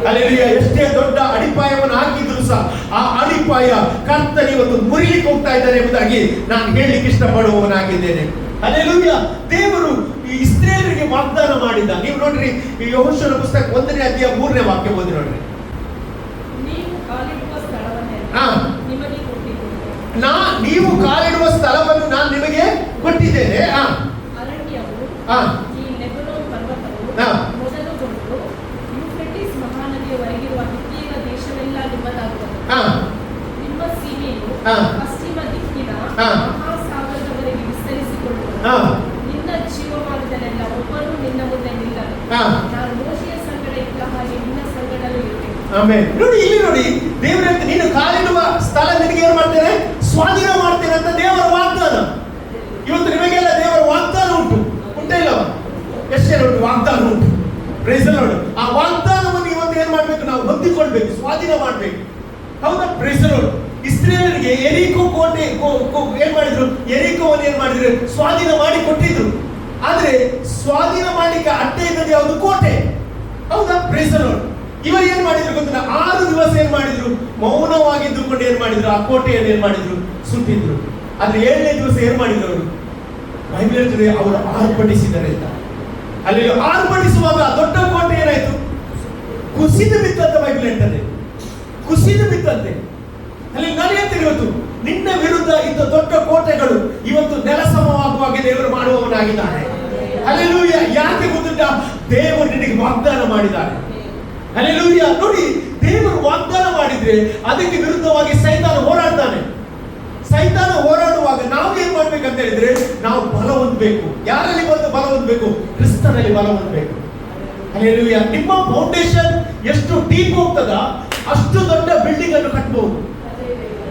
ಹಲ್ಲೆಲೂಯಾ. ಎಷ್ಟೇ ದೊಡ್ಡ ಅಡಿಪಾಯವನ್ನು ಹಾಕಿದ್ರು ಸಹ ಆ ಅಡಿಪಾಯ ಕರ್ತನ ಇವತ್ತು ಮುರಿಲಿಕ್ಕೆ ಹೋಗ್ತಾ ಇದ್ದಾನೆ ಎಂಬುದಾಗಿ ನಾನು ಹೇಳಲಿಕ್ಕೆ ಇಷ್ಟಪಡುವವನಾಗಿದ್ದೇನೆ. ಹಲ್ಲೆಲೂಯಾ. ದೇವರು ಈ ಇಸ್ರೇಲರಿಗೆ ವಾಗ್ದಾನ ಮಾಡಿದ್ದ. ನೀವು ನೋಡ್ರಿ, ಈ ಯೆಹೋಶುವನ ಪುಸ್ತಕ 1ನೇ ಅಧ್ಯಾಯ 3ನೇ ವಾಕ್ಯ ಓದಿ ನೋಡ್ರಿ. ನೀವು ಕಾಲಿಡುವ ಸ್ಥಳವನ್ನು ನಾನು ನಿಮಗೆ ಕೊಟ್ಟಿದ್ದೇನೆ. ನಿಮ್ಮ ಸೀಮೆಯು ಪಶ್ಚಿಮ ದಿಕ್ಕಿನ ಮಹಾಸಾಗರದವರೆಗೆ ವಿಸ್ತರಿಸಿಕೊಳ್ಳುವುದು. ನಿನ್ನ ಜೀವಮಾನದಲ್ಲೆಲ್ಲ ಒಬ್ಬರು ನಿನ್ನ ಮುಂದೆ ನಿಲ್ಲರು. ನಾನು ಮೋಶೆಯ ಸಂಗಡ ಇದ್ದ ಹಾಗೆ ನಿನ್ನ ಸಂಗಡಲೂ ಇರುವೆನು. ಆಮೆನ್. ನೋಡಿ, ಇಲ್ಲಿ ನೋಡಿ, ದೇವರ ನೀನು ಕಾಲಿಡುವ ಸ್ಥಳ ನಿನಗೆ ಏನು ಮಾಡ್ತೇನೆ? ಸ್ವಾಧೀನ ಮಾಡ್ತೇನೆ ಅಂತ ದೇವರ ವಾಗ್ದಾನ. ಇವತ್ತು ನಿಮಗೆಲ್ಲ ದೇವರ ವಾಗ್ದಾನ ಉಂಟು, ಉಂಟೇ ಇಲ್ಲ? ಎಷ್ಟೇ ನೋಡಿ, ವಾಗ್ದಾನ ಉಂಟು. Praise the Lord. ಆ ವಾಗ್ದಾನವನ್ನು ಇವತ್ತು ಏನ್ ಮಾಡ್ಬೇಕು? ನಾವು ಹೊಂದಿಕೊಳ್ಬೇಕು, ಸ್ವಾಧೀನ ಮಾಡ್ಬೇಕು. ಹೌದಾ? Praise the lord. ಇಸ್ರೇಲರಿಗೆ ಎರಿಕೋ ಕೋಟೆ ಏನ್ ಮಾಡಿದ್ರು? ಎರಿಕೋವನ್ನು ಏನ್ ಮಾಡಿದ್ರು? ಸ್ವಾಧೀನ ಮಾಡಿ ಕೊಟ್ಟಿದ್ರು. ಆದ್ರೆ ಸ್ವಾಧೀನ ಮಾಡ್ಲಿಕ್ಕೆ ಅಡ್ಡೆ ಇದ್ದದ್ದು ಯಾವುದು? ಕೋಟೆ. ಹೌದಾ? Praise the Lord. ಇವರು ಏನ್ ಮಾಡಿದ್ರು ಗೊತ್ತಿಲ್ಲ, 6 ದಿವಸ ಏನ್ ಮಾಡಿದ್ರು? ಮೌನವಾಗಿದ್ದುಕೊಂಡು ಏನ್ ಮಾಡಿದ್ರು? ಆ ಕೋಟೆಯನ್ನು ಏನ್ ಮಾಡಿದ್ರು? ಸುತ್ತಿದ್ರು. ಆದ್ರೆ 7ನೇ ದಿವಸ ಏನ್ ಮಾಡಿದ್ರು ಅವರು? ಬೈಬಲ್ ಹೇಳ್ತದೆ, ಅವರು ಆರ್ಭಟಿಸಿದ್ದಾರೆ ಅಂತ. ಅಲ್ಲಿ ಆರ್ಭಟಿಸುವಾಗ ದೊಡ್ಡ ಕೋಟೆ ಏನಾಯ್ತು? ಕುಸಿದು ಬಿತ್ತಂತೆ. ಬೈಬಲ್ ಹೇಳ್ತದೆ, ಕುಸಿದು ಬಿತ್ತಂತೆ. ಅಲ್ಲಿ ನಾನು ಹೇಳ್ತೇನೆ, ಇವತ್ತು ನಿನ್ನ ವಿರುದ್ಧ ಇದ್ದ ದೊಡ್ಡ ಕೋಟೆಗಳು ಇವತ್ತು ನೆಲಸಮವಾಗುವಾಗ ದೇವರು ಮಾಡುವವನಾಗಿದ್ದಾನೆ. ಹಲ್ಲೆಲೂಯಾ. ಯಾಕೆ ಗೊತ್ತಿಲ್ಲ? ದೇವರು ನಿನಗೆ ವಾಗ್ದಾನ ಮಾಡಿದ್ದಾನೆ. ಹಲ್ಲೆಲೂಯಾ. ನೋಡಿ, ದೇವರು ವಾಗ್ದಾನ ಮಾಡಿದ್ರೆ ಅದಕ್ಕೆ ವಿರುದ್ಧವಾಗಿ ಸೈತಾನ ಹೋರಾಡ್ತಾನೆ. ಸೈತಾನ ಹೋರಾಡುವಾಗ ನಾವು ಏನ್ ಮಾಡ್ಬೇಕಂತ ಹೇಳಿದ್ರೆ, ನಾವು ಬಲ ಹೊಂದಬೇಕು. ಯಾರಲ್ಲಿ ಬಂದು ಬಲ ಹೊಂದಬೇಕು? ಕ್ರಿಸ್ತನಲ್ಲಿ ಬಲ ಹೊಂದಬೇಕು. ಹಲ್ಲೆಲೂಯಾ. ನಿಮ್ಮ ಫೌಂಡೇಶನ್ ಎಷ್ಟು ಡೀಪ್ ಹೋಗ್ತದ ಅಷ್ಟು ದೊಡ್ಡ ಬಿಲ್ಡಿಂಗ್ ಅನ್ನು ಕಟ್ಟಬಹುದು.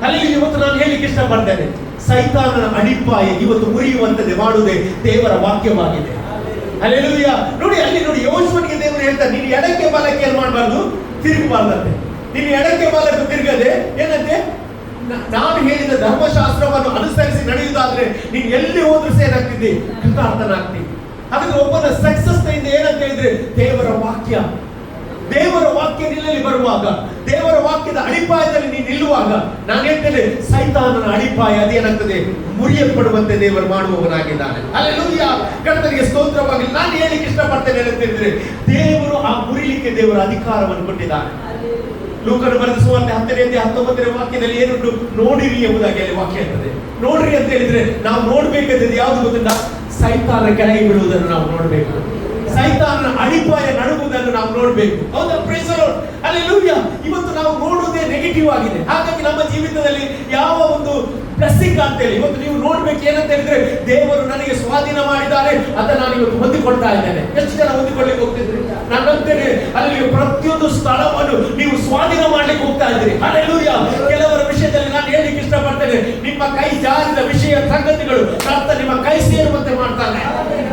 ಅಲ್ಲಿ ಇವತ್ತು ನಾನು ಹೇಳಿಕ್ಕೆ ಇಷ್ಟಪಡ್ತೇನೆ, ಸೈತಾನನ ಅಡಿಪಾಯ ಇವತ್ತು ಮುರಿಯುವಂತದ್ದು ಮಾಡುವುದೇ ದೇವರ ವಾಕ್ಯವಾಗಿದೆ. ಹಲ್ಲೆಲೂಯಾ. ನೋಡಿ, ಅಲ್ಲಿ ನೋಡಿ, ಯೆಹೋಶುವನಿಗೆ ದೇವರು ಹೇಳ್ತಾರೆ, ನೀನು ಎಡಕ್ಕೆ ಬಲಕ್ಕೆ ಏನ್ ಮಾಡಬಾರ್ದು? ತಿರುಗಬಾರ್ದಂತೆ. ನೀನು ಎಡಕ್ಕೆ ಬಲಕ್ಕೆ ತಿರುಗದೆ ಏನಂತೆ? ನಾನು ಹೇಳಿದ ಧರ್ಮಶಾಸ್ತ್ರವನ್ನು ಅನುಸರಿಸಿ ನಡೆಯುವುದಾದ್ರೆ ನೀನು ಎಲ್ಲಿ ಹೋದ್ರೂ ಸೇನಾಗ್ತಿದ್ದೆ, ಕೃತಾರ್ಥನಾಗ್ತಿ. ಅದಕ್ಕೆ ಒಬ್ಬನ ಸಕ್ಸಸ್ ಇಂದ ಏನಂತ ಹೇಳಿದ್ರೆ, ದೇವರ ವಾಕ್ಯ. ದೇವರ ವಾಕ್ಯ ನಿಲ್ಲಲ್ಲಿ ಬರುವಾಗ, ದೇವರ ವಾಕ್ಯದ ಅಡಿಪಾಯದಲ್ಲಿ ನೀನು ನಿಲ್ಲುವಾಗ, ನಾನು ಹೇಳ್ತೇನೆ, ಸೈತಾನನ ಅಡಿಪಾಯ ಅದೇನಾಗ್ತದೆ? ಮುರಿಯಲ್ಪಡುವಂತೆ ದೇವರು ಮಾಡುವವನಾಗಿದ್ದಾನೆ. ಹಲ್ಲೆಲೂಯಾ. ಕರ್ತನಿಗೆ ಸ್ತೋತ್ರವಾಗಿ. ನಾನು ಹೇಳಿಕ್ಕೆ ಇಷ್ಟಪಡ್ತೇನೆ ಅಂತ ಹೇಳಿದ್ರೆ, ದೇವರು ಆ ಮುರಿಲಿಕ್ಕೆ ದೇವರ ಅಧಿಕಾರವನ್ನು ಕೊಟ್ಟಿದ್ದಾನೆ. ಲೂಕನು ಬರೆದ ಸುವಾರ್ತೆ 10ನೇ ಅಧ್ಯಾಯ 19ನೇ ವಾಕ್ಯದಲ್ಲಿ ಏನುಂಟು? ನೋಡಿರಿ ಎಂಬುದಾಗಿ ಅಲ್ಲಿ ವಾಕ್ಯ ಇರ್ತದೆ. ನೋಡ್ರಿ ಅಂತ ಹೇಳಿದ್ರೆ ನಾವು ನೋಡ್ಬೇಕಾದದ್ದು ಯಾವುದು ಗೊತ್ತಿಲ್ಲ? ಸೈತಾನ ಕೆಳಗೆ ಬೀಳುವುದನ್ನು ನಾವು ನೋಡ್ಬೇಕು. ಸೈತಾನನ ಅಡಿಪಾಯ ನಡುವುದನ್ನು ನಾವು ನೋಡ್ಬೇಕು. ಹೌದಾ? Praise the Lord. ಹಲ್ಲೆಲೂಯಾ. ಇವತ್ತು ನಾವು ನೋಡುವುದೇ ನೆಗೆಟಿವ್ ಆಗಿದೆ. ಹಾಗಾಗಿ ನಮ್ಮ ಜೀವಿತದಲ್ಲಿ ಯಾವ ಒಂದು ಬ್ಲೆಸ್ಸಿಂಗ್ ಅಂತ ಹೇಳಿ ಇವತ್ತು ನೀವು ನೋಡ್ಬೇಕು. ಏನಂತ ಹೇಳಿದ್ರೆ, ದೇವರು ನನಗೆ ಸ್ವಾಧೀನ ಮಾಡಿದ್ದಾರೆ, ಅದನ್ನ ನಾನು ಇವತ್ತು ಹೊಂದಿಕೊಳ್ತಾ ಇದ್ದೇನೆ. ಎಷ್ಟು ಜನ ಹೊಂದಿಕೊಳ್ಳಿಕ್ಕೆ ಹೋಗ್ತಿದ್ರಿ? ನಾನು ಅಂತೇನೆ, ಅಲ್ಲಿ ಪ್ರತಿಯೊಂದು ಸ್ಥಳವನ್ನು ನೀವು ಸ್ವಾಧೀನ ಮಾಡ್ಲಿಕ್ಕೆ ಹೋಗ್ತಾ ಇದ್ದೀರಿ. ಹಲ್ಲೆಲೂಯಾ. ಕೆಲವರ ವಿಷಯದಲ್ಲಿ ನಾನು ಹೇಳಿಕ್ಕೆ ಇಷ್ಟಪಡ್ತೇನೆ, ನಿಮ್ಮ ಕೈ ಜಾರಿದ ವಿಷಯ ಸಂಗತಿಗಳು ಕರ್ತನು ನಿಮ್ಮ ಕೈ ಸೇರುವಂತೆ ಮಾಡ್ತಾನೆ.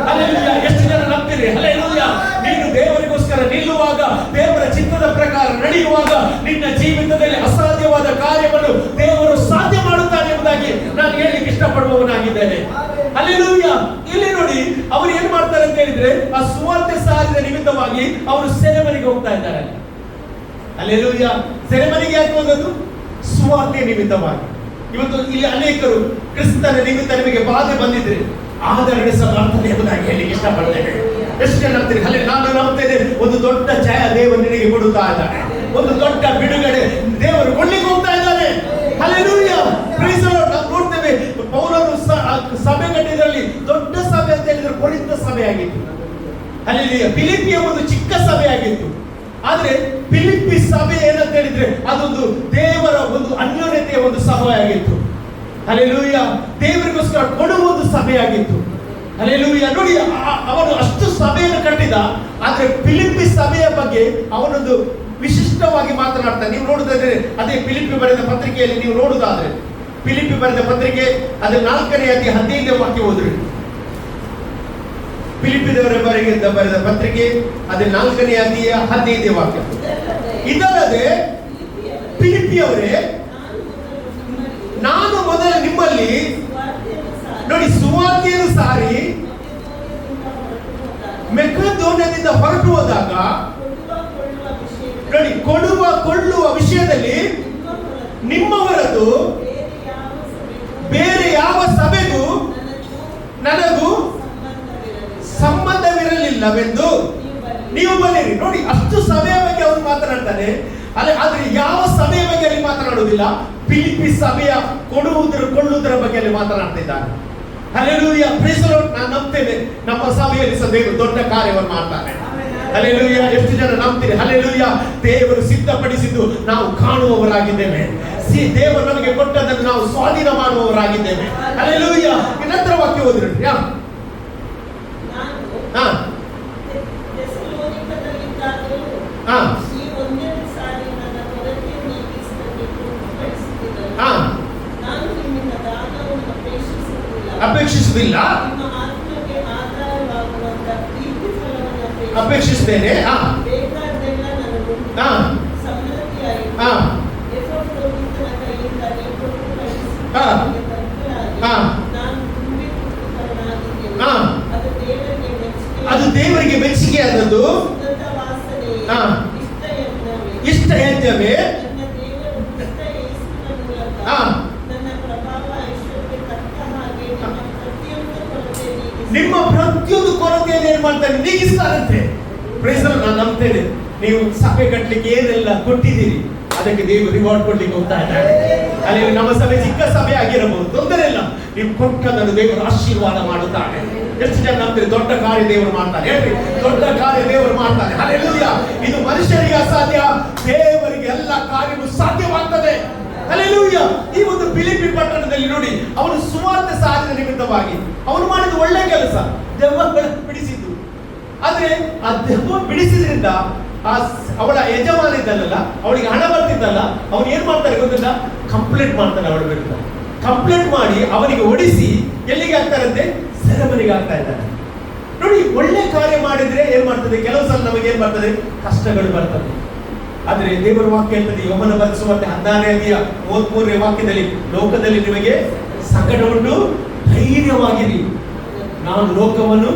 ಹಲ್ಲೆಲೂಯಾ. ಎಷ್ಟು ಜನ ನಂಬ್ತೀರಿ? ಹಲ್ಲೆಲೂಯಾ. ನೀನು ದೇವರಿಗೋಸ್ಕರ ನಿಲ್ಲುವಾಗ, ದೇವರ ಚಿತ್ತದ ಪ್ರಕಾರ ನಡೆಯುವಾಗ, ನಿನ್ನ ಜೀವಿತದಲ್ಲಿ ಅಸಾಧ್ಯವಾದ ಕಾರ್ಯವನ್ನು ದೇವರು ಸಾಧ್ಯ ಮಾಡುತ್ತಾನೆ ಎಂಬುದಾಗಿ ನಾನು ಹೇಳಿಕ್ಕೆ ಇಷ್ಟಪಡುವವನಾಗಿದ್ದೇನೆ. ಹಲ್ಲೆಲೂಯಾ. ಇಲ್ಲಿ ನೋಡಿ, ಅವರು ಏನ್ ಮಾಡ್ತಾರೆ ಅಂತ ಹೇಳಿದ್ರೆ, ಆ ಸುವಾರ್ತೆ ಸಾರಿದ ನಿಮಿತ್ತವಾಗಿ ಅವರು ಸೆರೆಮನೆಗೆ ಹೋಗ್ತಾ ಇದ್ದಾರೆ. ಹಲ್ಲೆಲೂಯಾ. ಸೆರೆಮನೆಗೆ ಯಾಕೆ ಹೋಗೋದು? ಸುವಾರ್ತೆ ನಿಮಿತ್ತವಾಗಿ. ಇವತ್ತು ಇಲ್ಲಿ ಅನೇಕರು ಕ್ರಿಸ್ತನ ನಿಮಿತ್ತ ನಿಮಗೆ ಬಾಧೆ ಬಂದಿದ್ರೆ ಆಧರಿಸಲಾಗ್ತದೆ ಎಂಬುದಾಗಿ ಹೇಳಿಕ್ಕೆ ಇಷ್ಟಪಡ್ತೇನೆ. ಎಷ್ಟು ಜನ ನಂಬ್ತೀರಿ? ಅಲ್ಲಿ ನಾನು ನಂಬ್ತೇನೆ, ಒಂದು ದೊಡ್ಡ ಜಯ ದೇವರು ನಿನಗೆ ಕೊಡುತ್ತಾ ಇದ್ದಾನೆ. ಒಂದು ದೊಡ್ಡ ಬಿಡುಗಡೆ ದೇವರು ಕೊಡ್ಲಿಕ್ಕೆ ಹೋಗ್ತಾ ಇದ್ದಾನೆ. ಹಲ್ಲೆಲೂಯಾ. Praise the Lord. ನಾವು ನೋಡ್ತೇವೆ, ಪೌಲನು ಸಭೆ ಕಟ್ಟಿದ್ರಲ್ಲಿ ದೊಡ್ಡ ಸಭೆ ಅಂತ ಹೇಳಿದ್ರೆ ಕೊರಿಂಥ ಸಭೆ ಆಗಿತ್ತು. ಹಲ್ಲೆಲೂಯಾ. ಫಿಲಿಪ್ಪಿ ಎಂಬುದು ಚಿಕ್ಕ ಸಭೆ ಆಗಿತ್ತು. ಆದ್ರೆ ಫಿಲಿಪ್ಪಿ ಸಭೆ ಏನಂತ ಹೇಳಿದ್ರೆ ಅದೊಂದು ದೇವರ ಒಂದು ಅನ್ಯೋನ್ಯತೆಯ ಒಂದು ಸಭೆ ಆಗಿತ್ತು. ಹಲ್ಲೆಲೂಯಾ. ದೇವರಿಗೋಸ್ಕರ ಕೊಡುವ ಒಂದು ಸಭೆ ಆಗಿತ್ತು. ಹಲ್ಲೆಲೂಯಾ. ನೋಡಿ, ಅವನು ಅಷ್ಟು ಸಭೆಯನ್ನು ಕಟ್ಟಿದ, ಆದ್ರೆ ಫಿಲಿಪ್ಪಿ ಸಭೆಯ ಬಗ್ಗೆ ಅವನೊಂದು ವಿಶಿಷ್ಟವಾಗಿ ಮಾತನಾಡ್ತಾನೆ. ನೀವು ನೋಡುದಾದ್ರೆ ಅದೇ ಫಿಲಿಪ್ಪಿ ಬರೆದ ಪತ್ರಿಕೆಯಲ್ಲಿ ನೀವು ನೋಡುದಾದ್ರೆ, ಫಿಲಿಪ್ಪಿ ಬರೆದ ಪತ್ರಿಕೆ ಅದ್ರ 4ನೇ ಅಧ್ಯಾಯ 15ನೇ ವಾಕ್ಯ ಓದ್ರಿ. ಫಿಲಿಪ್ಪಿದವರ ಬರೆದ ಪತ್ರಿಕೆ ಅದೇ 4ನೇ ಅಧ್ಯಾಯ 15ನೇ ವಾಕ್ಯ. ಇದಲ್ಲದೆ ಫಿಲಿಪ್ಪಿಯವರೇ, ನಾನು ಮೊದಲು ನಿಮ್ಮಲ್ಲಿ ನೋಡಿ ಸುವಾರ್ತೆಯನ್ನು ಸಾರಿ ಮೆಕೆದೋನ್ಯದಿಂದ ಹೊರಟು ಹೋದಾಗ ನೋಡಿ ಕೊಡುವ ಕೊಳ್ಳುವ ವಿಷಯದಲ್ಲಿ ನಿಮ್ಮ ಹೊರತು ಬೇರೆ ಯಾವ ಸಭೆಗೂ ನನಗೂ ಸಂಬಂಧವಿರಲಿಲ್ಲವೆಂದು ನೀವು ಬನ್ನಿರಿ. ನೋಡಿ, ಅಷ್ಟು ಸಭೆಯ ಬಗ್ಗೆ ಅವರು ಮಾತನಾಡ್ತಾರೆ. ಆದ್ರೆ ಯಾವ ಸಭೆಯ ಬಗ್ಗೆ ಅಲ್ಲಿ ಮಾತನಾಡುವುದಿಲ್ಲ. ಫಿಲಿಪ್ಪಿ ಸಭೆಯ ಕೊಳ್ಳುವುದರ ಬಗ್ಗೆ ಅಲ್ಲಿ ಮಾತನಾಡ್ತಿದ್ದಾರೆ. Hallelujah, praise the lord. ನಾನು ನಂಬ್ತೇನೆ ನಮ್ಮ ಸಭೆಯಲ್ಲಿ ದೇವರು ದೊಡ್ಡ ಕಾರ್ಯವನ್ನು ಮಾಡ್ತಾನೆ. ಹಲ್ಲೆಲೂಯಾ. ಎಷ್ಟು ಜನ ನಂಬ್ತೀರಿ? ಹಲ್ಲೆಲೂಯಾ. ದೇವರು ಸಿದ್ಧಪಡಿಸಿದ್ದು ನಾವು ಕಾಣುವವರಾಗಿದ್ದೇವೆ. ದೇವರು ನಮಗೆ ಕೊಟ್ಟದನ್ನು ನಾವು ಸ್ವಾಧೀನ ಮಾಡುವವರಾಗಿದ್ದೇವೆ. ಹಲ್ಲೆಲೂಯಾ. ಇನ್ನತ್ರ ವಾಕ್ಯ ಓದಿರಿ. ಅಪೇಕ್ಷಿಸುವುದಿಲ್ಲ, ಅಪೇಕ್ಷಿಸುತ್ತೇನೆ. ಅದು ದೇವರಿಗೆ ಮೆಚ್ಚುಗೆ ಆದದ್ದು. ಇಷ್ಟ ಯಜ್ಞವೇ. ನಿಮ್ಮ ಪ್ರತಿಯೊಂದು ಕೊರತೆಯನ್ನು ಏನ್ ಮಾಡ್ತಾರೆ? ನೀಗಿಸ್ತಾರಂತೆ. Praise the lord. ನಾನು ನಂಬ್ತೇನೆ ನೀವು ಸಭೆ ಕಟ್ಟಲಿಕ್ಕೆ ಏನೆಲ್ಲ ಕೊಟ್ಟಿದ್ದೀರಿ ಅದಕ್ಕೆ ದೇವರು ರಿವಾರ್ಡ್ ಕೊಡ್ಲಿಕ್ಕೆ ಹೋಗ್ತಾ ಇದ್ದಾರೆ. ಅಲ್ಲಿ ನಮ್ಮ ಸಭೆ ಚಿಕ್ಕ ಸಭೆ ಆಗಿರಬಹುದು, ತೊಂದರೆ ಇಲ್ಲ. ನೀವು ಕೊಟ್ಟದನ್ನು ದೇವರು ಆಶೀರ್ವಾದ ಮಾಡುತ್ತಾನೆ. ಎಷ್ಟು ಜನ ನಂಬ್ತೀರಿ? ದೊಡ್ಡ ಕಾರ್ಯ ದೇವರು ಮಾಡ್ತಾನೆ. ಹೇಳ್ರಿ, ದೊಡ್ಡ ಕಾರ್ಯ ದೇವರು ಮಾಡ್ತಾನೆ. ಹಲ್ಲೆಲೂಯಾ. ಇದು ಮನುಷ್ಯರಿಗೆ ಅಸಾಧ್ಯ, ದೇವರಿಗೆ ಎಲ್ಲ ಕಾರ್ಯವೂ ಸಾಧ್ಯವಾಗ್ತದೆ. ಹಲ್ಲೆಲೂಯಾ. ಈ ಒಂದು ಫಿಲಿಪ್ಪಿ ಪಟ್ಟಣದಲ್ಲಿ ನೋಡಿ, ಅವನು ಸುವಾರ್ತೆ ಸಾರಿದ ನಿಮಿತ್ತವಾಗಿ ಅವನು ಮಾಡಿದ ಒಳ್ಳೆ ಕೆಲಸ, ದೆವ್ವಗಳನ್ನು ಬಿಡಿಸಿದ್ದು. ಆದ್ರೆ ಆ ದೆವ್ವ ಬಿಡಿಸಿದ್ರಿಂದ ಅವಳ ಯಜಮಾನ ಇದ್ದಲ್ಲ, ಅವಳಿಗೆ ಹಣ ಬರ್ತಿದ್ದಲ್ಲ, ಅವನು ಏನ್ ಮಾಡ್ತಾರೆ ಗೊತ್ತಿಲ್ಲ, ಕಂಪ್ಲೇಂಟ್ ಮಾಡ್ತಾನೆ ಅವಳ ವಿರುದ್ಧ. ಕಂಪ್ಲೇಂಟ್ ಮಾಡಿ ಅವನಿಗೆ ಹೊಡಿಸಿ ಎಲ್ಲಿಗೆ ಆಗ್ತಾರಂತೆ? ಸೆರೆಮನೆಗೆ ಆಗ್ತಾ ಇದ್ದಾರೆ. ನೋಡಿ, ಒಳ್ಳೆ ಕಾರ್ಯ ಮಾಡಿದ್ರೆ ಏನ್ ಮಾಡ್ತದೆ? ಕೆಲವು ಸಲ ನಮಗೆ ಏನ್ ಬರ್ತದೆ? ಕಷ್ಟಗಳು ಬರ್ತದೆ. ಆದ್ರೆ ದೇವರ ವಾಕ್ಯ ಹೇಳ್ತದೆ, ಯೋಮನ ಬರೆಸುವಂತೆ 16ನೇ ಅಧ್ಯಾಯ 33ನೇ ವಾಕ್ಯದಲ್ಲಿ, ಲೋಕದಲ್ಲಿ ನಿಮಗೆ ಸಂಕಟ ಉಂಟು, ಧೈರ್ಯವಾಗಿರಿ, ನಾನು ಲೋಕವನ್ನು.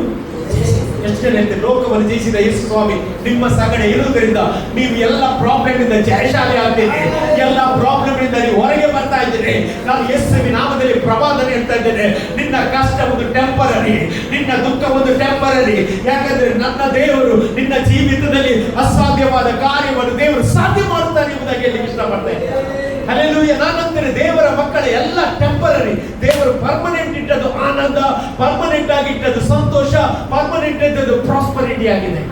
ಎಷ್ಟು ಜನ ಹೇಳ್ತಾರೆ? ಲೋಕವನ್ನು ಜಯಿಸಿದ ಯೇಸು ಸ್ವಾಮಿ ನಿಮ್ಮ ಸಂಗಡ ಇರುವುದರಿಂದ ನೀವು ಎಲ್ಲ ಪ್ರಾಬ್ಲಮ್ ಇಂದ ಜಯಶಾಲಿ ಆಗ್ತೀರಿ. ಎಲ್ಲ ಪ್ರಾಬ್ಲಮ್ ಇಂದ ನೀವು ಹೊರಗೆ ಬರ್ತಾ ಇದ್ದೀರಿ. ನಾನು ಯೇಸುವಿನ ನಾಮದಲ್ಲಿ ಪ್ರವಾದನೆ ಹೇಳ್ತಾ ಇದ್ದೇನೆ, ನಿನ್ನ ಕಷ್ಟ ಒಂದು ಟೆಂಪರರಿ, ನಿನ್ನ ದುಃಖ ಒಂದು ಟೆಂಪರರಿ. ಯಾಕಂದ್ರೆ ನನ್ನ ದೇವರು ನಿನ್ನ ಜೀವಿತದಲ್ಲಿ ಅಸಾಧ್ಯವಾದ ಕಾರ್ಯವನ್ನು ದೇವರು ಸಾಧ್ಯ ಮಾಡುತ್ತಾನೆ ಎಂಬುದಾಗಿ ಹೇಳಲಿಕ್ಕೆ ಇಷ್ಟಪಡ್ತಾ ಇದ್ದೇನೆ. ಹಲ್ಲೆಲೂಯಾ. ನಾನಂದ್ರೆ ದೇವರ ಮಕ್ಕಳ ಎಲ್ಲ ಟೆಂಪರರಿ. ದೇವರು ಪರ್ಮನೆಂಟ್ ಇಟ್ಟದ್ದು ಆನಂದ, ಪರ್ಮನೆಂಟ್ ಆಗಿ ಇಟ್ಟದ್ದು ಸಂತೋಷ, ಪರ್ಮನೆಂಟ್ ಇಟ್ಟದ್ದು ಪ್ರಾಸ್ಪರಿಟಿ ಆಗಿದೆ.